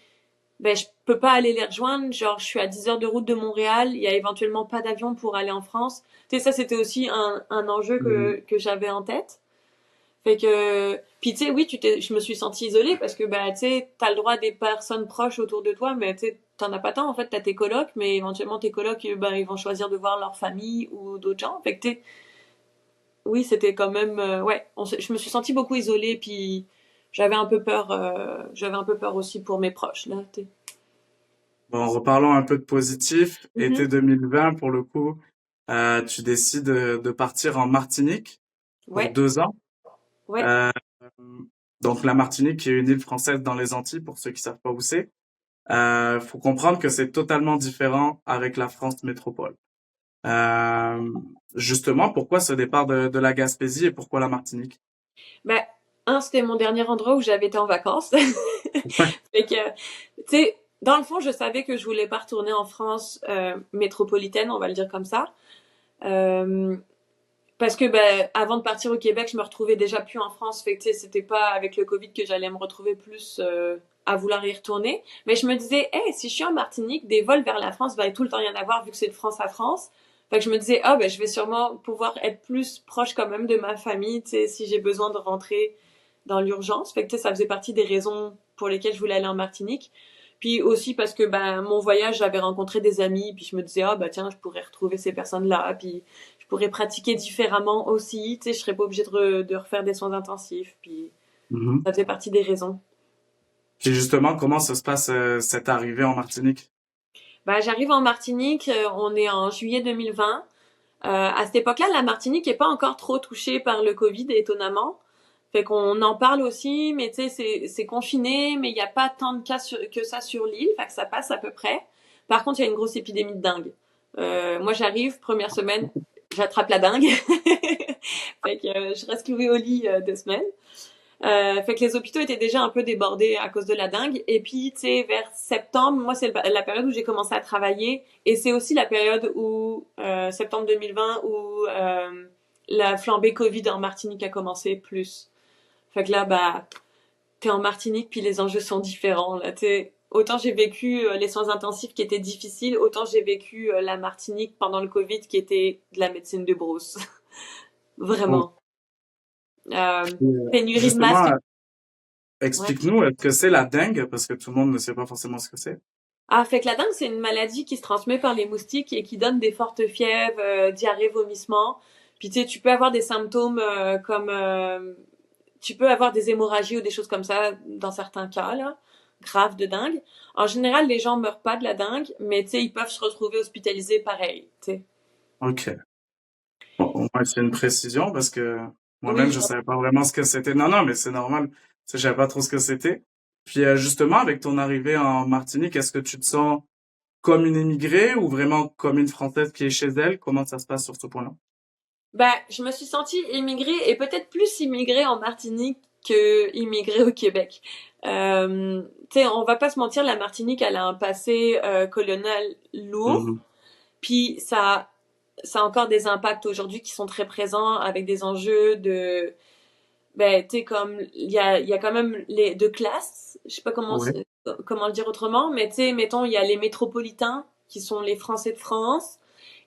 ben, je peux pas aller les rejoindre. Genre, je suis à 10 heures de route de Montréal. Il y a éventuellement pas d'avion pour aller en France. Tu sais, ça, c'était aussi un enjeu Mhm. que j'avais en tête. Fait que, puis tu sais, oui, je me suis sentie isolée parce que, bah, tu sais, t'as le droit à des personnes proches autour de toi, mais tu sais, t'en as pas tant, en fait, t'as tes colocs, mais éventuellement tes colocs, ben, ils vont choisir de voir leur famille ou d'autres gens. Fait que, tu sais, oui, c'était quand même, ouais, je me suis sentie beaucoup isolée, puis j'avais un peu peur aussi pour mes proches, là, tu sais. Bon, en reparlant un peu de positif, été Mhm. 2020, pour le coup, tu décides de partir en Martinique pour Ouais, 2 ans. ouais. Euh, donc la Martinique, qui est une île française dans les Antilles, pour ceux qui savent pas où c'est. Faut comprendre que c'est totalement différent avec la France métropole. Euh, Justement, pourquoi ce départ de la Gaspésie et pourquoi la Martinique? Ben, c'était mon dernier endroit où j'avais été en vacances. Ouais. Fait que, tu sais, dans le fond, je savais que je voulais pas retourner en France métropolitaine, on va le dire comme ça. Euh, Parce que ben, avant de partir au Québec, je me retrouvais déjà plus en France. Fait que tu sais, c'était pas avec le Covid que j'allais me retrouver plus à vouloir y retourner. Mais je me disais, hey, si je suis en Martinique, des vols vers la France va tout le temps y en avoir vu que c'est de France à France. Fait que je me disais, ah ben je vais sûrement pouvoir être plus proche quand même de ma famille, tu sais, si j'ai besoin de rentrer dans l'urgence. Fait que tu sais, ça faisait partie des raisons pour lesquelles je voulais aller en Martinique. Puis aussi parce que ben mon voyage, j'avais rencontré des amis, puis je me disais, ah ben tiens, je pourrais retrouver ces personnes-là, puis je pourrais pratiquer différemment aussi, tu sais, je serais pas obligée de refaire des soins intensifs, puis Mhm. ça faisait partie des raisons. Puis justement, comment ça se passe cette arrivée en Martinique? Bah, j'arrive en Martinique, on est en juillet 2020. À cette époque-là, la Martinique est pas encore trop touchée par le Covid, étonnamment. Fait qu'on en parle aussi, mais tu sais, c'est confiné, mais il n'y a pas tant de cas que ça sur l'île, fait que ça passe à peu près. Par contre, il y a une grosse épidémie de dengue. Moi, j'arrive, première semaine, j'attrape la dengue. Fait que je reste clouée au lit 2 semaines. Fait que les hôpitaux étaient déjà un peu débordés à cause de la dengue. Et puis, tu sais, vers septembre, moi, c'est la période où j'ai commencé à travailler. Et c'est aussi la période où, septembre 2020, où la flambée Covid en Martinique a commencé plus. Fait que là, bah, t'es en Martinique, puis les enjeux sont différents. Là, t'sais, autant j'ai vécu les soins intensifs qui étaient difficiles, autant j'ai vécu la Martinique pendant le Covid qui était de la médecine de brousse. Donc, Vraiment. Euh, puis, Pénurie de justement, masques. Ouais. explique-nous, est-ce que c'est la dengue? Parce que tout le monde ne sait pas forcément ce que c'est. Ah, fait que la dengue, c'est une maladie qui se transmet par les moustiques et qui donne des fortes fièvres, diarrhée, vomissements. Puis tu sais, tu peux avoir des symptômes comme tu peux avoir des hémorragies ou des choses comme ça dans certains cas là, graves de dengue. En général, les gens meurent pas de la dengue, mais tu sais, ils peuvent se retrouver hospitalisés pareil, tu sais. Ok. Bon, au moins, c'est une précision parce que moi-même, Oui, je savais pas vraiment ce que c'était. Non, non, mais c'est normal. Je savais pas trop ce que c'était. Puis, justement, avec ton arrivée en Martinique, est-ce que tu te sens comme une immigrée ou vraiment comme une Française qui est chez elle? Comment ça se passe sur ce point-là? ben, je me suis sentie immigrée et peut-être plus immigrée en Martinique que immigrée au Québec. Tu sais, on va pas se mentir, la Martinique, elle a un passé colonial lourd, Mhm. puis ça a encore des impacts aujourd'hui qui sont très présents avec des enjeux de, ben, tu sais, comme il y a quand même les de classes, je sais pas Ouais. comment le dire autrement, mais tu sais, mettons, il y a les métropolitains qui sont les Français de France,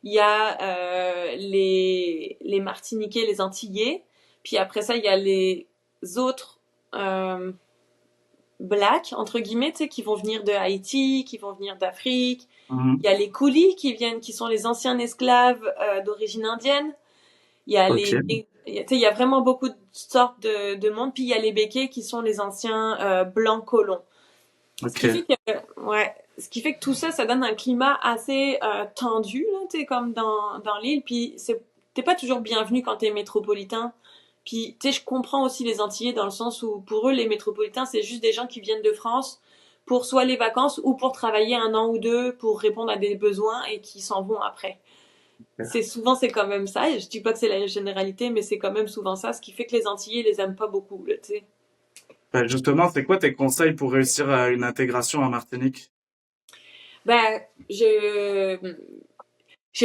il y a les Martiniquais, les Antillais, puis après ça, il y a les autres euh, blacks entre guillemets, tu sais, qui vont venir de Haïti, qui vont venir d'Afrique. Mhm. Il y a les coulis qui viennent, qui sont les anciens esclaves d'origine indienne. Il y a Ok. tu sais, il y a vraiment beaucoup de sortes de monde. Puis il y a les béquets qui sont les anciens blancs colons. Ce qui fait Ok. que, ouais, ce qui fait que tout ça, ça donne un climat assez tendu, là, tu sais, comme dans l'île. Puis t'es pas toujours bienvenu quand t'es métropolitain. Puis, tu sais, je comprends aussi les Antillais dans le sens où, pour eux, les métropolitains, c'est juste des gens qui viennent de France pour soit les vacances ou pour travailler un an ou deux pour répondre à des besoins et qui s'en vont après. C'est quand même ça. Et je dis pas que c'est la généralité, mais c'est quand même souvent ça, ce qui fait que les Antillais les aiment pas beaucoup, là, tu sais. Ben, justement, c'est quoi tes conseils pour réussir une intégration en Martinique? Ben, j'ai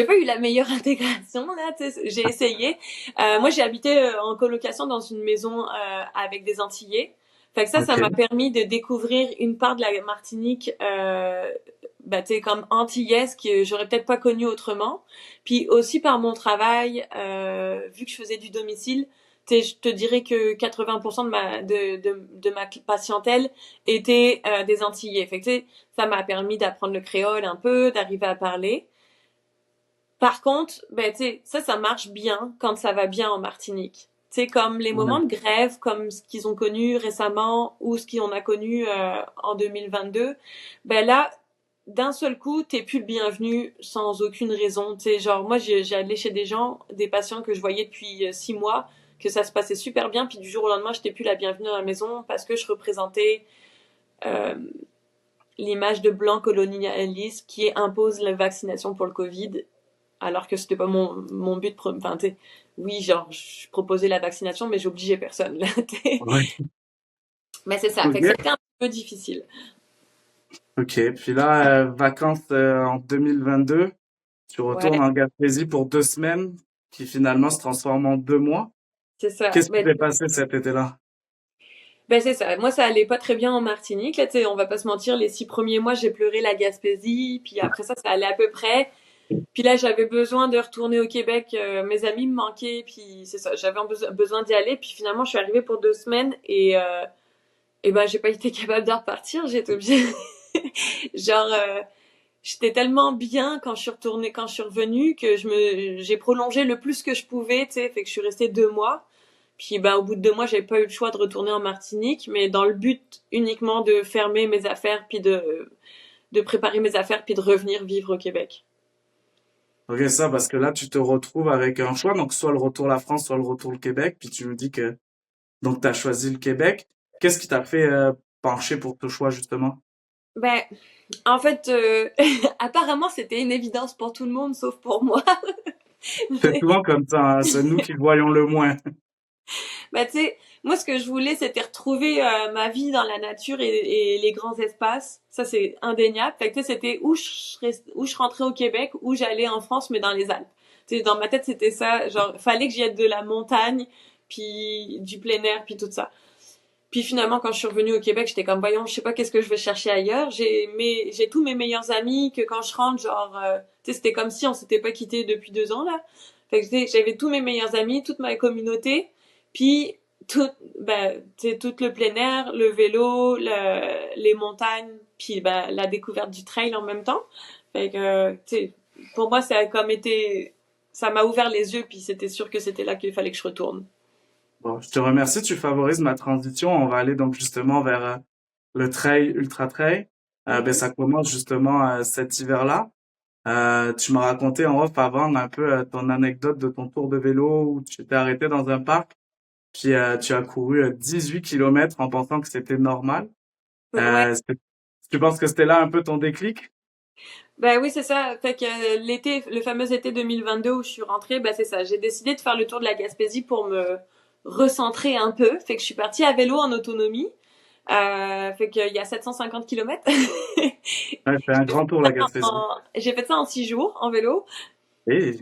pas eu la meilleure intégration là, tu sais, j'ai essayé. Moi, j'ai habité en colocation dans une maison avec des Antillais. Fait que ça m'a Ok. permis de découvrir une part de la Martinique, ben, tu sais, comme antillaise que j'aurais peut-être pas connue autrement. Puis aussi par mon travail, vu que je faisais du domicile, tu sais, je te dirais que 80% de ma patientèle était des Antillais. Fait que tu sais, ça m'a permis d'apprendre le créole un peu, d'arriver à parler. Par contre, ben, tu sais, ça marche bien quand ça va bien en Martinique. Tu sais, comme les Ouais. moments de grève, comme ce qu'ils ont connu récemment ou ce qu'on a connu en 2022, ben là, d'un seul coup, t'es plus le bienvenu sans aucune raison. Tu sais, genre, moi, j'ai allé chez des gens, des patients que je voyais depuis 6 mois, que ça se passait super bien, puis du jour au lendemain, j'étais plus la bienvenue dans la maison parce que je représentais euh, l'image de blanc colonialiste qui impose la vaccination pour le Covid alors que c'était pas mon but. Enfin, tu sais, oui, genre, je proposais la vaccination, mais j'obligeais personne, là, Ouais. mais c'est ça. Fait que Ok. c'était un peu difficile. Ok. Puis là, vacances en 2022, tu retournes Ouais, en Gaspésie pour 2 semaines, qui finalement se transforment en 2 mois. c'est ça. Qu'est-ce qui s'est passé cet été-là? Ben, c'est ça. Moi, ça allait pas très bien en Martinique. Là, tu sais, on va pas se mentir, les 6 premiers mois, j'ai pleuré la Gaspésie. Puis après ça allait à peu près. Puis là, j'avais besoin de retourner au Québec. Mes amis me manquaient. Puis c'est ça, j'avais besoin d'y aller. Puis finalement, je suis arrivée pour 2 semaines et ben, j'ai pas été capable de repartir. J'ai été obligée. Genre, j'étais tellement bien quand je suis retournée, quand je suis revenue que j'ai prolongé le plus que je pouvais, tu sais, fait que je suis restée 2 mois. Puis ben au bout de 2 mois, j'avais pas eu le choix de retourner en Martinique, mais dans le but uniquement de fermer mes affaires puis de préparer mes affaires puis de revenir vivre au Québec. Ok, ça, parce que là, tu te retrouves avec un choix, donc soit le retour à la France, soit le retour au Québec, puis tu me dis que donc tu as choisi le Québec. Qu'est-ce qui t'a fait pencher pour ce choix, justement? Ben en fait, apparemment c'était une évidence pour tout le monde sauf pour moi. C'est souvent comme ça, hein, c'est nous qui le voyons le moins. Bah, tu sais, moi, ce que je voulais, c'était retrouver ma vie dans la nature et les grands espaces. Ça, c'est indéniable. Fait que, tu sais, c'était où je rentrais au Québec, où j'allais en France, mais dans les Alpes. Tu sais, dans ma tête, c'était ça. Genre, fallait que j'y aille de la montagne, puis du plein air, puis tout ça. Puis finalement, quand je suis revenue au Québec, j'étais comme, voyons, je sais pas qu'est-ce que je vais chercher ailleurs. J'ai tous mes meilleurs amis que quand je rentre, genre, tu sais, c'était comme si on s'était pas quitté depuis 2 ans, là. Fait que, tu sais, j'avais tous mes meilleurs amis, toute ma communauté, puis tout, ben, tu sais, tout le plein air, le vélo, les montagnes, puis ben, la découverte du trail en même temps. Fait que, tu sais, pour moi, ça a comme été, ça m'a ouvert les yeux, puis c'était sûr que c'était là qu'il fallait que je retourne. Bon, je te remercie, tu favorises ma transition. On va aller donc justement vers le trail, ultra trail. Ben, Mhm. ça commence justement cet hiver-là. Tu m'as raconté en off avant un peu ton anecdote de ton tour de vélo où tu t'es arrêté dans un parc, puis tu as couru 18 kilomètres en pensant que c'était normal. Ouais. Tu penses que c'était là un peu ton déclic? Ben oui, c'est ça. Fait que l'été, le fameux été 2022 où je suis rentrée, ben c'est ça. J'ai décidé de faire le tour de la Gaspésie pour me recentrer un peu. Fait que je suis partie à vélo en autonomie. Fait qu'il y a 750 kilomètres. Ouais, c'est un grand tour la Gaspésie. J'ai fait ça en 6 jours en vélo. Et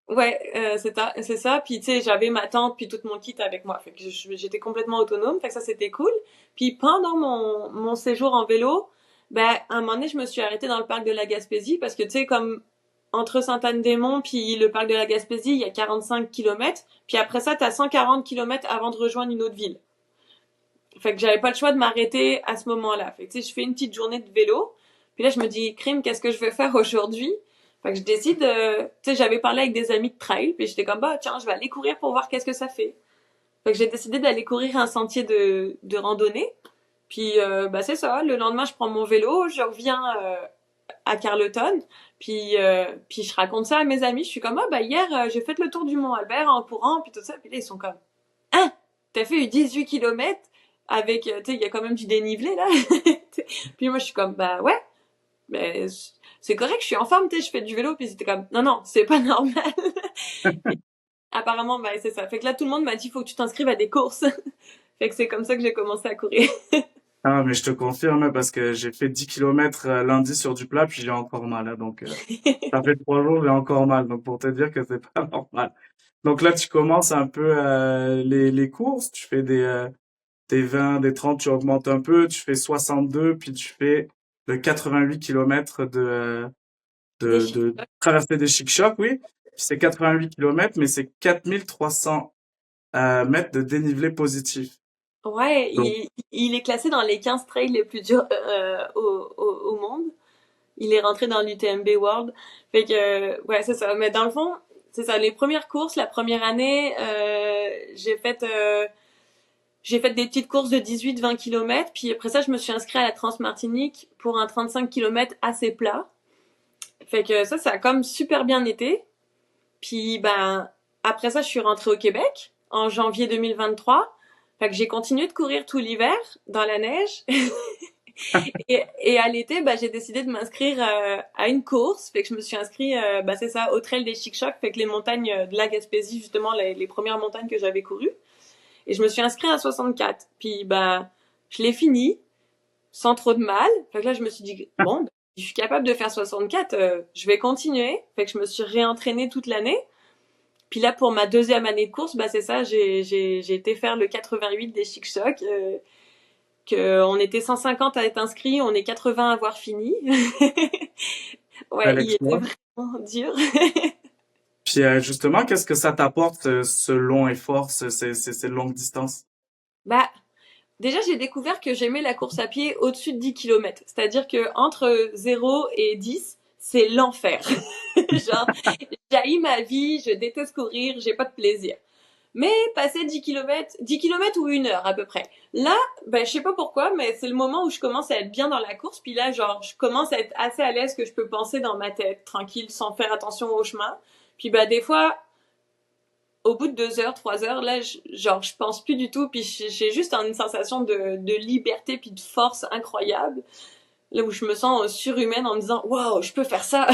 Ouais, c'est ça, c'est ça. Puis tu sais, j'avais ma tente puis tout mon kit avec moi. Fait que j'étais complètement autonome. Fait que ça c'était cool. Puis pendant mon séjour en vélo, ben à un moment donné, je me suis arrêtée dans le parc de la Gaspésie parce que tu sais comme entre Sainte-Anne-des-Monts puis le parc de la Gaspésie, il y a 45 kilomètres. Puis après ça, t'as 140 kilomètres avant de rejoindre une autre ville. Fait que j'avais pas le choix de m'arrêter à ce moment-là. Fait que tu sais, je fais une petite journée de vélo. Puis là, je me dis, crime, qu'est-ce que je vais faire aujourd'hui? Fait que je décide, tu sais, j'avais parlé avec des amis de trail, puis j'étais comme, bah, tiens, je vais aller courir pour voir qu'est-ce que ça fait. Fait que j'ai décidé d'aller courir un sentier de randonnée. Puis, bah, c'est ça. Le lendemain, je prends mon vélo, je reviens à Carleton, puis je raconte ça à mes amis. Je suis comme, ah, bah, hier, j'ai fait le tour du Mont Albert en courant, puis tout ça. Puis là, ils sont comme, hein, t'as fait 18 kilomètres avec, tu sais, il y a quand même du dénivelé là. Puis moi, je suis comme, bah ouais, mais c'est correct, je suis en forme, tu sais, je fais du vélo. Puis c'était comme, non, non, c'est pas normal. Apparemment, bah c'est ça. Fait que là, tout le monde m'a dit, faut que tu t'inscrives à des courses. Fait que c'est comme ça que j'ai commencé à courir. Ah, mais je te confirme, hein, parce que j'ai fait 10 kilomètres lundi sur du plat, puis j'ai encore mal, hein, donc ça fait 3 jours, j'ai encore mal, donc pour te dire que c'est pas normal. Donc là, tu commences un peu les courses, tu fais des 20, des 30, tu augmentes un peu, tu fais 62, puis tu fais le 88 kilomètres Des de chiffres. traversée des Chic-Chocs, oui. Puis c'est 88 kilomètres, mais c'est 4300 mètres de dénivelé positif. Ouais, Donc, il est classé dans les 15 trails les plus durs au monde. Il est rentré dans l'UTMB World. Fait que, ouais, c'est ça. Mais dans le fond, c'est ça. Les premières courses, la première année, j'ai fait des petites courses de 18-20 kilomètres. Puis après ça, je me suis inscrite à la Transmartinique pour un 35 kilomètres assez plat. Fait que ça a comme super bien été. Puis, ben, après ça, je suis rentrée au Québec en janvier 2023. Fait que j'ai continué de courir tout l'hiver dans la neige. Et à l'été, bah, j'ai décidé de m'inscrire à une course. Fait que je me suis inscrite, bah, c'est ça, au Trail des Chic-Chocs. Fait que les montagnes de la Gaspésie, justement, les premières montagnes que j'avais courues. Et je me suis inscrite à 64. Puis, bah, je l'ai fini sans trop de mal. Fait que là, je me suis dit, bon, bah, je suis capable de faire 64, je vais continuer. Fait que je me suis réentraînée toute l'année. Puis là, pour ma deuxième année de course, bah, c'est ça, j'ai été faire le 88 des Chic-Chocs. Que on était 150 à être inscrits, on est 80 à avoir fini. Ouais, bel il était exploit. vraiment dur. Puis justement, qu'est-ce que ça t'apporte, ce long effort, ces longues distances? Bah, déjà, j'ai découvert que j'aimais la course à pied au-dessus de 10 kilomètres. C'est-à-dire que entre 0 et 10, c'est l'enfer. Genre, j'haïs ma vie, je déteste courir, j'ai pas de plaisir. Mais passer 10 kilomètres, 10 kilomètres ou 1 heure à peu près. Là, ben, je sais pas pourquoi, mais c'est le moment où je commence à être bien dans la course. Puis là, genre, je commence à être assez à l'aise que je peux penser dans ma tête, tranquille, sans faire attention au chemin. Puis bah, des fois, au bout de 2 heures, 3 heures, là, genre, je pense plus du tout. Puis j'ai juste une sensation de liberté puis de force incroyable. Là où je me sens surhumaine en me disant, waouh, je peux faire ça.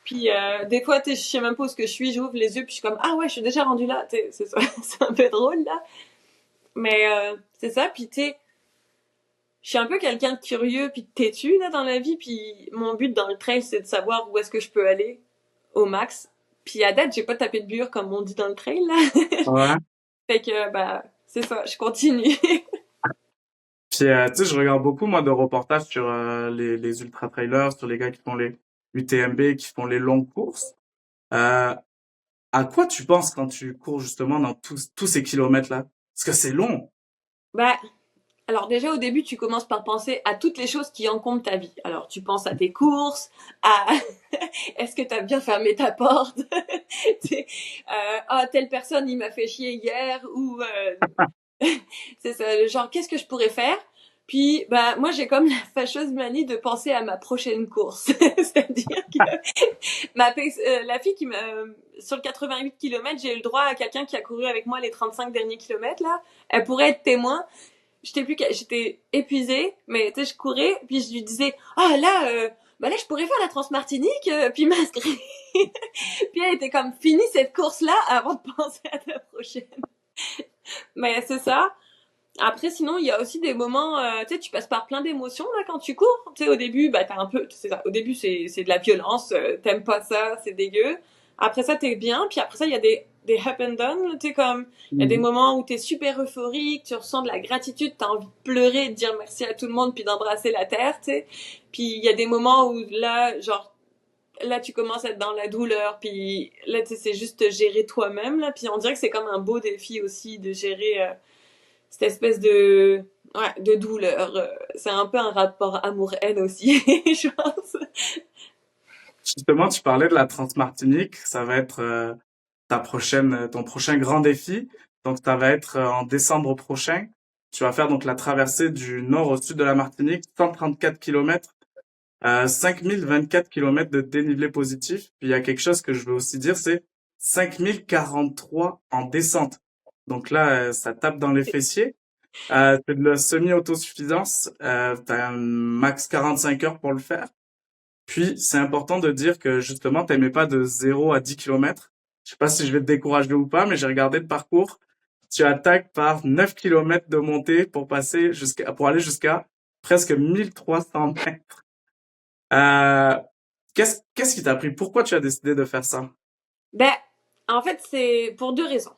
Puis des fois, je sais même pas où ce que je suis, j'ouvre les yeux, puis je suis comme, ah ouais, je suis déjà rendue là. C'est ça, c'est un peu drôle là. Mais c'est ça, puis tu sais, je suis un peu quelqu'un de curieux puis de têtu là dans la vie, puis mon but dans le trail, c'est de savoir où est-ce que je peux aller au max. Puis à date, j'ai pas tapé de bure comme on dit dans le trail là. Ouais. Fait que bah c'est ça, je continue. Puis tu sais, je regarde beaucoup moi de reportages sur les ultra trailers, sur les gars qui font les UTMB, qui font les longues courses. Euh, à quoi tu penses quand tu cours justement dans tous ces kilomètres-là? Parce que c'est long. Bah alors déjà au début, tu commences par penser à toutes les choses qui encombrent ta vie. Alors tu penses à tes courses, à est-ce que tu as bien fermé ta porte, ah telle personne il m'a fait chier hier ou c'est ça, le genre qu'est-ce que je pourrais faire. Puis bah moi j'ai comme la fâcheuse manie de penser à ma prochaine course, c'est-à-dire que la fille qui m'a sur le 88 km, j'ai eu le droit à quelqu'un qui a couru avec moi les 35 derniers kilomètres là. Elle pourrait être témoin. J'étais épuisée, mais tu sais, je courais, puis je lui disais, ah là, bah là, je pourrais faire la Transmartinique, puis m'inscrire. Puis elle était comme, finis cette course-là avant de penser à ta prochaine. Mais c'est ça. Après, sinon, il y a aussi des moments, tu sais, tu passes par plein d'émotions, là, quand tu cours. Tu sais, au début, bah, t'as un peu, c'est ça. Au début, c'est de la violence, t'aimes pas ça, c'est dégueu. Après ça, t'es bien, puis après ça, il y a des up and down, tu sais, comme, il y a des Mhm. moments où t'es super euphorique, tu ressens de la gratitude, t'as envie de pleurer, de dire merci à tout le monde, puis d'embrasser la terre, tu sais. Puis il y a des moments où là, genre, là, tu commences à être dans la douleur, puis là, tu sais, c'est juste te gérer toi-même, là. Puis on dirait que c'est comme un beau défi aussi de gérer, cette espèce de ouais, de douleur. C'est un peu un rapport amour-haine aussi, je pense. Justement, tu parlais de la Transmartinique, ça va être ton prochain grand défi. Donc, ça va être en décembre prochain. Tu vas faire donc la traversée du nord au sud de la Martinique, 134 kilomètres, 5024 kilomètres de dénivelé positif. Puis il y a quelque chose que je veux aussi dire, c'est 5043 en descente. Donc là, ça tape dans les fessiers. C'est de la semi-autosuffisance. T'as un max 45 heures pour le faire. Puis, c'est important de dire que justement, t'aimais pas de 0 à 10 kilomètres. Je sais pas si je vais te décourager ou pas, mais j'ai regardé le parcours. tu attaques par 9 kilomètres de montée pour aller jusqu'à presque 1300 mètres. Euh, qu'est-ce qui t'a pris? Pourquoi tu as décidé de faire ça? Ben, en fait, c'est pour deux raisons.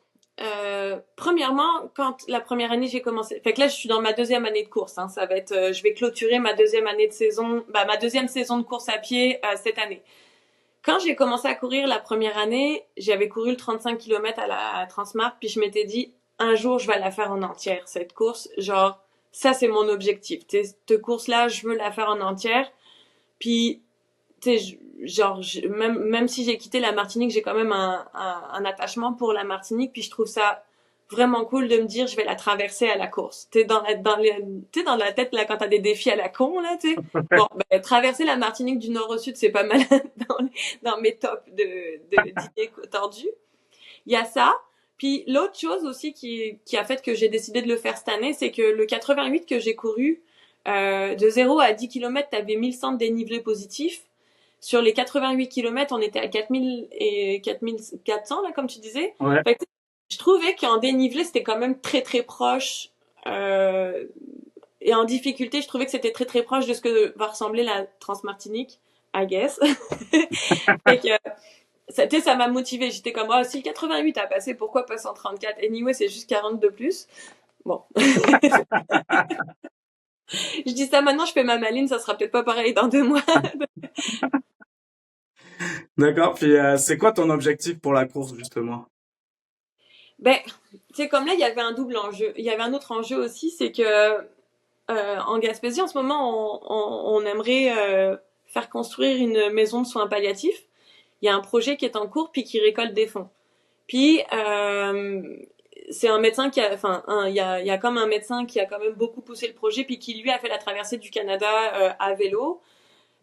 Premièrement, quand la première année j'ai commencé, fait que là je suis dans ma deuxième année de course. Hein, ça va être, je vais clôturer ma deuxième année de saison, ma deuxième saison de course à pied cette année. Quand j'ai commencé à courir la première année, j'avais couru le 35 km à Transmart, puis je m'étais dit, un jour, je vais la faire en entière, cette course. Genre, ça, c'est mon objectif. Cette course-là, je veux la faire en entière. Puis, tu sais, genre, même si j'ai quitté la Martinique, j'ai quand même un attachement pour la Martinique, puis je trouve ça vraiment cool de me dire, je vais la traverser à la course. T'es dans la tête, là, quand t'as des défis à la con, là, tu sais. Bon, ben, traverser la Martinique du nord au sud, c'est pas mal dans mes tops d'idées tordues. Il y a ça. Puis l'autre chose aussi qui a fait que j'ai décidé de le faire cette année, c'est que le 88 que j'ai couru, de 0 à 10 km, t'avais 1100 de dénivelé positif. Sur les 88 km, on était à 4000 et 4400, là, comme tu disais. Ouais. Fait que, je trouvais qu'en dénivelé, c'était quand même très, très proche. Et en difficulté, je trouvais que c'était très, très proche de ce que va ressembler la Transmartinique, I guess. Fait que, ça m'a motivé. J'étais comme, oh, si le 88 a passé, pourquoi pas 134? Anyway, c'est juste 40 de plus. Bon. Je dis ça maintenant, je fais ma maline, ça sera peut-être pas pareil dans 2 mois. D'accord. Puis c'est quoi ton objectif pour la course justement? Ben, tu sais, comme là, il y avait un double enjeu. Il y avait un autre enjeu aussi, c'est que en Gaspésie, en ce moment, on aimerait faire construire une maison de soins palliatifs. Il y a un projet qui est en cours puis qui récolte des fonds. Puis c'est un médecin qui a, enfin, il y a comme un médecin qui a quand même beaucoup poussé le projet puis qui lui a fait la traversée du Canada à vélo.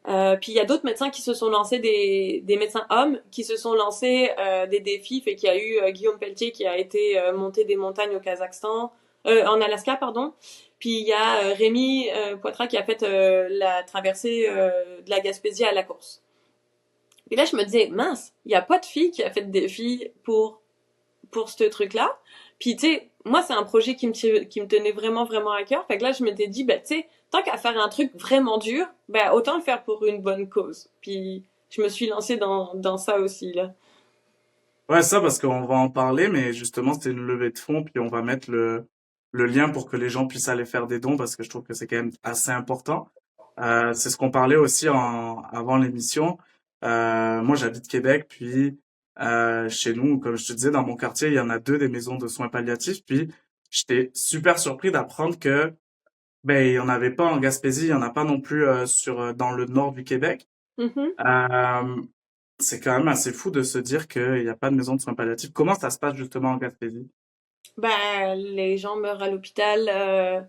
Puis il y a d'autres médecins qui se sont lancés, des médecins hommes qui se sont lancés des défis. Fait qu'il y a eu Guillaume Pelletier qui a été monter des montagnes au Kazakhstan, en Alaska, pardon. Puis il y a Rémi Poitras qui a fait la traversée de la Gaspésie à la course. Et là, je me disais, mince, il n'y a pas de fille qui a fait de défi pour ce truc-là. Puis, tu sais, moi, c'est un projet qui me tenait vraiment, vraiment à cœur. Fait que là, je m'étais dit, ben, tu sais, tant qu'à faire un truc vraiment dur, ben, autant le faire pour une bonne cause. Puis, je me suis lancée dans ça aussi, là. Ouais, ça parce qu'on va en parler, mais justement c'est une levée de fonds, puis on va mettre le lien pour que les gens puissent aller faire des dons parce que je trouve que c'est quand même assez important. C'est ce qu'on parlait aussi avant l'émission. Moi j'habite Québec, puis chez nous, comme je te disais, dans mon quartier, il y en a deux des maisons de soins palliatifs, puis j'étais super surpris d'apprendre que ben il y en avait pas en Gaspésie, il y en a pas non plus dans le nord du Québec. Mhm. Euh, c'est quand même assez fou de se dire qu'il n'y a pas de maison de soins palliatifs. Comment ça se passe justement en Gaspésie? Ben, les gens meurent à l'hôpital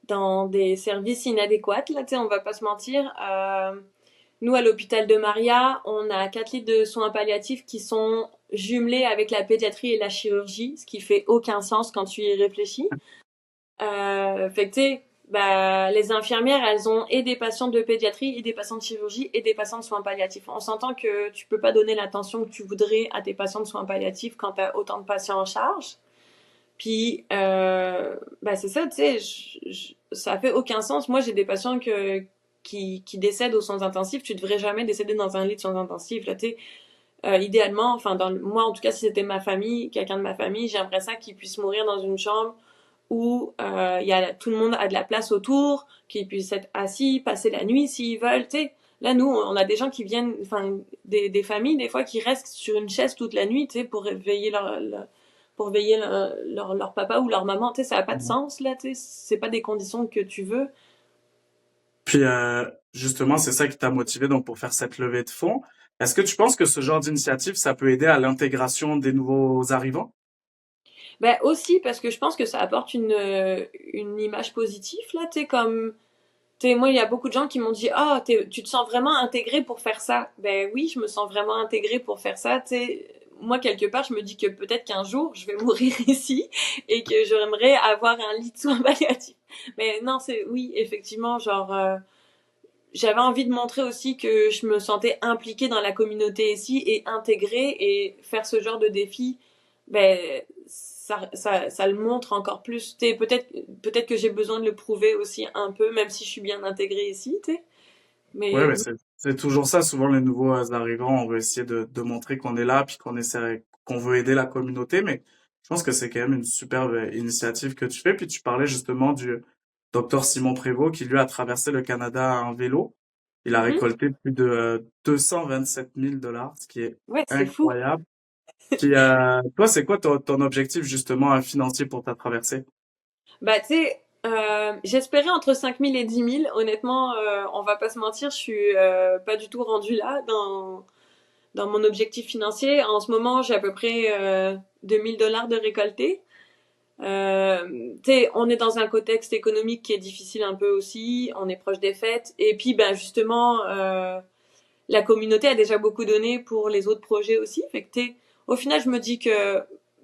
dans des services inadéquats, là, tu sais, on va pas se mentir. Nous, à l'hôpital de Maria, on a 4 lits de soins palliatifs qui sont jumelés avec la pédiatrie et la chirurgie, ce qui fait aucun sens quand tu y réfléchis. Fait que tu sais, bah, les infirmières, elles ont et des patients de pédiatrie, et des patients de chirurgie, et des patients de soins palliatifs. On s'entend que tu peux pas donner l'attention que tu voudrais à tes patients de soins palliatifs quand tu as autant de patients en charge. Puis, bah c'est ça, tu sais, ça fait aucun sens. Moi, j'ai des patients qui décèdent aux soins intensifs. Tu devrais jamais décéder dans un lit de soins intensifs. Là, tu sais, idéalement, enfin, moi, en tout cas, si c'était ma famille, quelqu'un de ma famille, j'aimerais ça qu'ils puissent mourir dans une chambre où tout le monde a de la place autour, qu'ils puissent être assis, passer la nuit s'ils veulent, tu sais. Là, nous, on a des gens qui viennent, enfin, des familles, des fois, qui restent sur une chaise toute la nuit, tu sais, pour veiller pour veiller leur papa ou leur maman, tu sais, ça n'a pas de Mhm. sens, là, tu sais, c'est pas des conditions que tu veux. Puis justement, c'est ça qui t'a motivé donc pour faire cette levée de fonds. Est-ce que tu penses que ce genre d'initiative, ça peut aider à l'intégration des nouveaux arrivants? Ben, aussi, parce que je pense que ça apporte une image positive, là, tu sais, comme, moi, il y a beaucoup de gens qui m'ont dit, ah, tu te sens vraiment intégré pour faire ça. Ben oui, je me sens vraiment intégré pour faire ça. Tu sais, moi, quelque part, je me dis que peut-être qu'un jour, je vais mourir ici et que j'aimerais avoir un lit de soins palliatifs. Mais non, oui, effectivement, genre, j'avais envie de montrer aussi que je me sentais impliquée dans la communauté ici et intégrée et faire ce genre de défi, ben, ça le montre encore plus. T'sais, peut-être que j'ai besoin de le prouver aussi un peu, même si je suis bien intégrée ici, tu sais. Ouais, Mais mais c'est toujours ça. Souvent, les nouveaux arrivants, on veut essayer de montrer qu'on est là, puis qu'on veut aider la communauté. Mais je pense que c'est quand même une superbe initiative que tu fais. Puis tu parlais justement du docteur Simon Prévost qui, lui, a traversé le Canada en vélo. Il a mhm. récolté plus de 227 000 dollars, ce qui est Ouais, c'est fou. incroyable. Puis, toi, c'est quoi ton objectif justement financier pour ta traversée? Bah, tu sais, j'espérais entre 5 000 et 10 000. Honnêtement, on va pas se mentir, je suis pas du tout rendue là dans mon objectif financier. En ce moment, j'ai à peu près 2 000 dollars de récoltés. Tu sais, on est dans un contexte économique qui est difficile un peu aussi. On est proche des fêtes. Et puis, ben justement, la communauté a déjà beaucoup donné pour les autres projets aussi. Fait que au final, je me dis que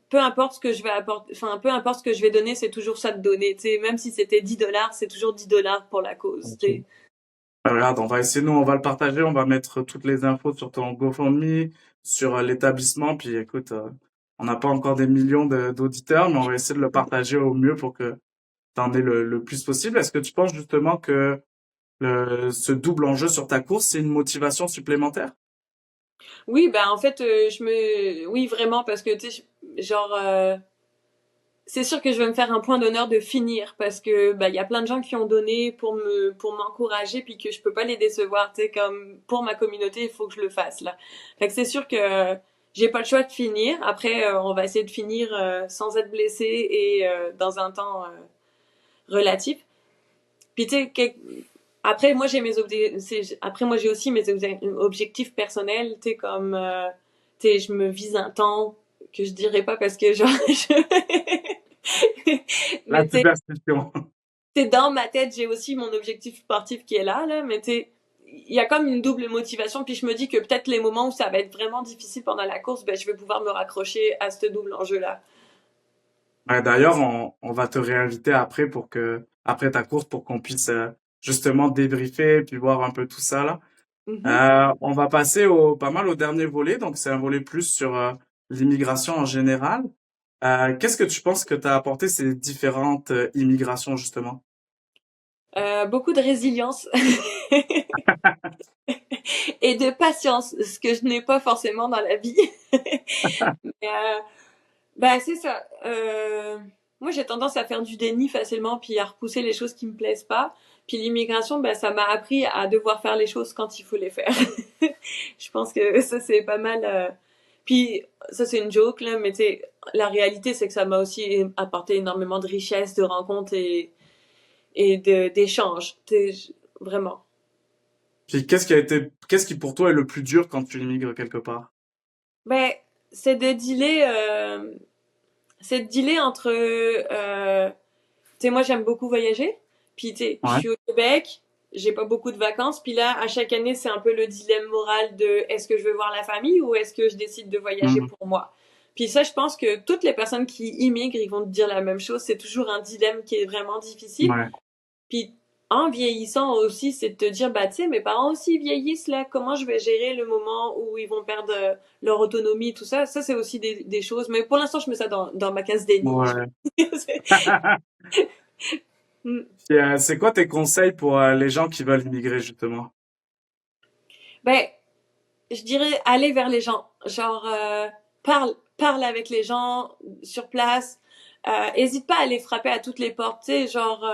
peu importe ce que je vais apporter, enfin, peu importe ce que je vais donner, c'est toujours ça de donner. Tu sais, même si c'était 10 dollars, c'est toujours 10 dollars pour la cause. Tu Ok. sais. Regarde, on va essayer, nous, on va le partager, on va mettre toutes les infos sur ton GoFundMe, sur l'établissement, puis écoute, on n'a pas encore des millions d'auditeurs, mais on va essayer de le partager au mieux pour que t'en aies le plus possible. Est-ce que tu penses justement que ce double enjeu sur ta course, c'est une motivation supplémentaire? Oui, ben en fait, oui vraiment parce que tu sais, genre, c'est sûr que je vais me faire un point d'honneur de finir parce que bah il y a plein de gens qui ont donné pour m'encourager puis que je peux pas les décevoir, tu sais comme pour ma communauté, il faut que je le fasse là. Fait que c'est sûr que j'ai pas le choix de finir. Après on va essayer de finir sans être blessé et dans un temps relatif. Puis tu sais après moi j'ai après moi j'ai aussi mes objectifs personnels, tu sais comme tu sais je me vise un temps que je dirais pas parce que genre La mais tu sais superstition. dans ma tête, j'ai aussi mon objectif sportif qui est là, mais il y a comme une double motivation, puis je me dis que peut-être les moments où ça va être vraiment difficile pendant la course, ben, je vais pouvoir me raccrocher à ce double enjeu-là. Ouais, d'ailleurs, on va te réinviter après ta course pour qu'on puisse justement débriefer puis voir un peu tout ça là. Mhm. On va passer pas mal au dernier volet, donc c'est un volet plus sur l'immigration en général. Qu'est-ce que tu penses que t'as apporté ces différentes immigrations justement? Beaucoup de résilience et de patience, ce que je n'ai pas forcément dans la vie. Mais, bah, c'est ça. Moi, j'ai tendance à faire du déni facilement, puis à repousser les choses qui me plaisent pas. Puis l'immigration, bah, ça m'a appris à devoir faire les choses quand il faut les faire. Je pense que ça, c'est pas mal. Puis ça, c'est une joke, là, mais tu sais, la réalité, c'est que ça m'a aussi apporté énormément de richesse, de rencontres et d'échanges. Tu sais, vraiment. Puis qu'est-ce qui pour toi est le plus dur quand tu immigres quelque part? Ben, c'est de dealer, c'est de dealer entre tu sais, moi, j'aime beaucoup voyager. Puis, tu sais, je Ouais. suis au Québec, j'ai pas beaucoup de vacances. Puis là, à chaque année, c'est un peu le dilemme moral de est-ce que je veux voir la famille ou est-ce que je décide de voyager Mhm. pour moi. Puis ça, je pense que toutes les personnes qui immigrent, ils vont te dire la même chose. C'est toujours un dilemme qui est vraiment difficile. Ouais. Puis en vieillissant aussi, c'est de te dire, bah, tu sais, mes parents aussi vieillissent là. Comment je vais gérer le moment où ils vont perdre leur autonomie, tout ça. Ça, c'est aussi des choses. Mais pour l'instant, je mets ça dans ma case déni. Ouais. Mm. Puis, c'est quoi tes conseils pour les gens qui veulent immigrer justement? Ben, je dirais aller vers les gens. Genre, parle avec les gens sur place. Hésite pas à aller frapper à toutes les portes. Tu sais, genre,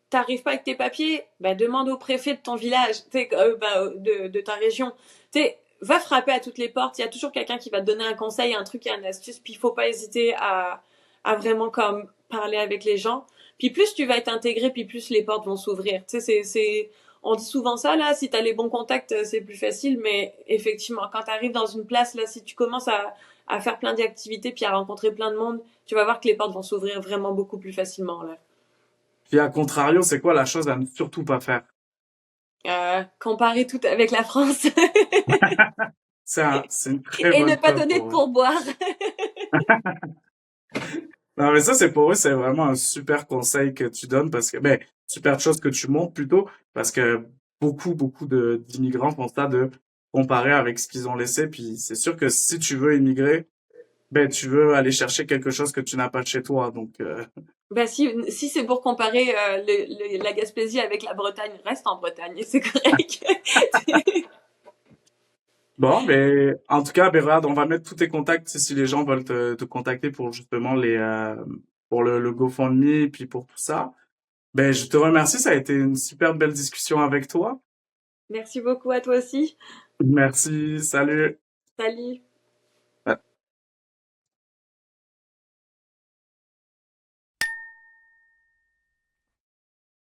t'arrives pas avec tes papiers, ben demande au préfet de ton village, tu sais, de ta région. Tu sais, va frapper à toutes les portes. Il y a toujours quelqu'un qui va te donner un conseil, un truc et une astuce. Puis il faut pas hésiter à vraiment comme parler avec les gens. Puis plus tu vas être intégré, puis plus les portes vont s'ouvrir. Tu sais, on dit souvent ça là. Si t'as les bons contacts, c'est plus facile. Mais effectivement, quand t'arrives dans une place là, si tu commences à faire plein d'activités puis à rencontrer plein de monde, tu vas voir que les portes vont s'ouvrir vraiment beaucoup plus facilement là. Puis à contrario, c'est quoi la chose à ne surtout pas faire? Comparer tout avec la France C'est une très et ne bonne pas chose donner de pour eux. pourboire. Non, mais ça, c'est pour eux, c'est vraiment un super conseil que tu donnes parce que, ben, super chose que tu montres plutôt parce que beaucoup d'immigrants font ça de comparer avec ce qu'ils ont laissé. Puis c'est sûr que si tu veux immigrer, Ben, tu veux aller chercher quelque chose que tu n'as pas chez toi, donc Ben si c'est pour comparer la Gaspésie avec la Bretagne, reste en Bretagne, c'est correct. bon, mais en tout cas, ben, regarde, on va mettre tous tes contacts si les gens veulent te contacter pour justement pour le GoFundMe et puis pour tout ça. Ben, je te remercie, ça a été une super belle discussion avec toi. Merci beaucoup à toi aussi. Merci, salut. Salut.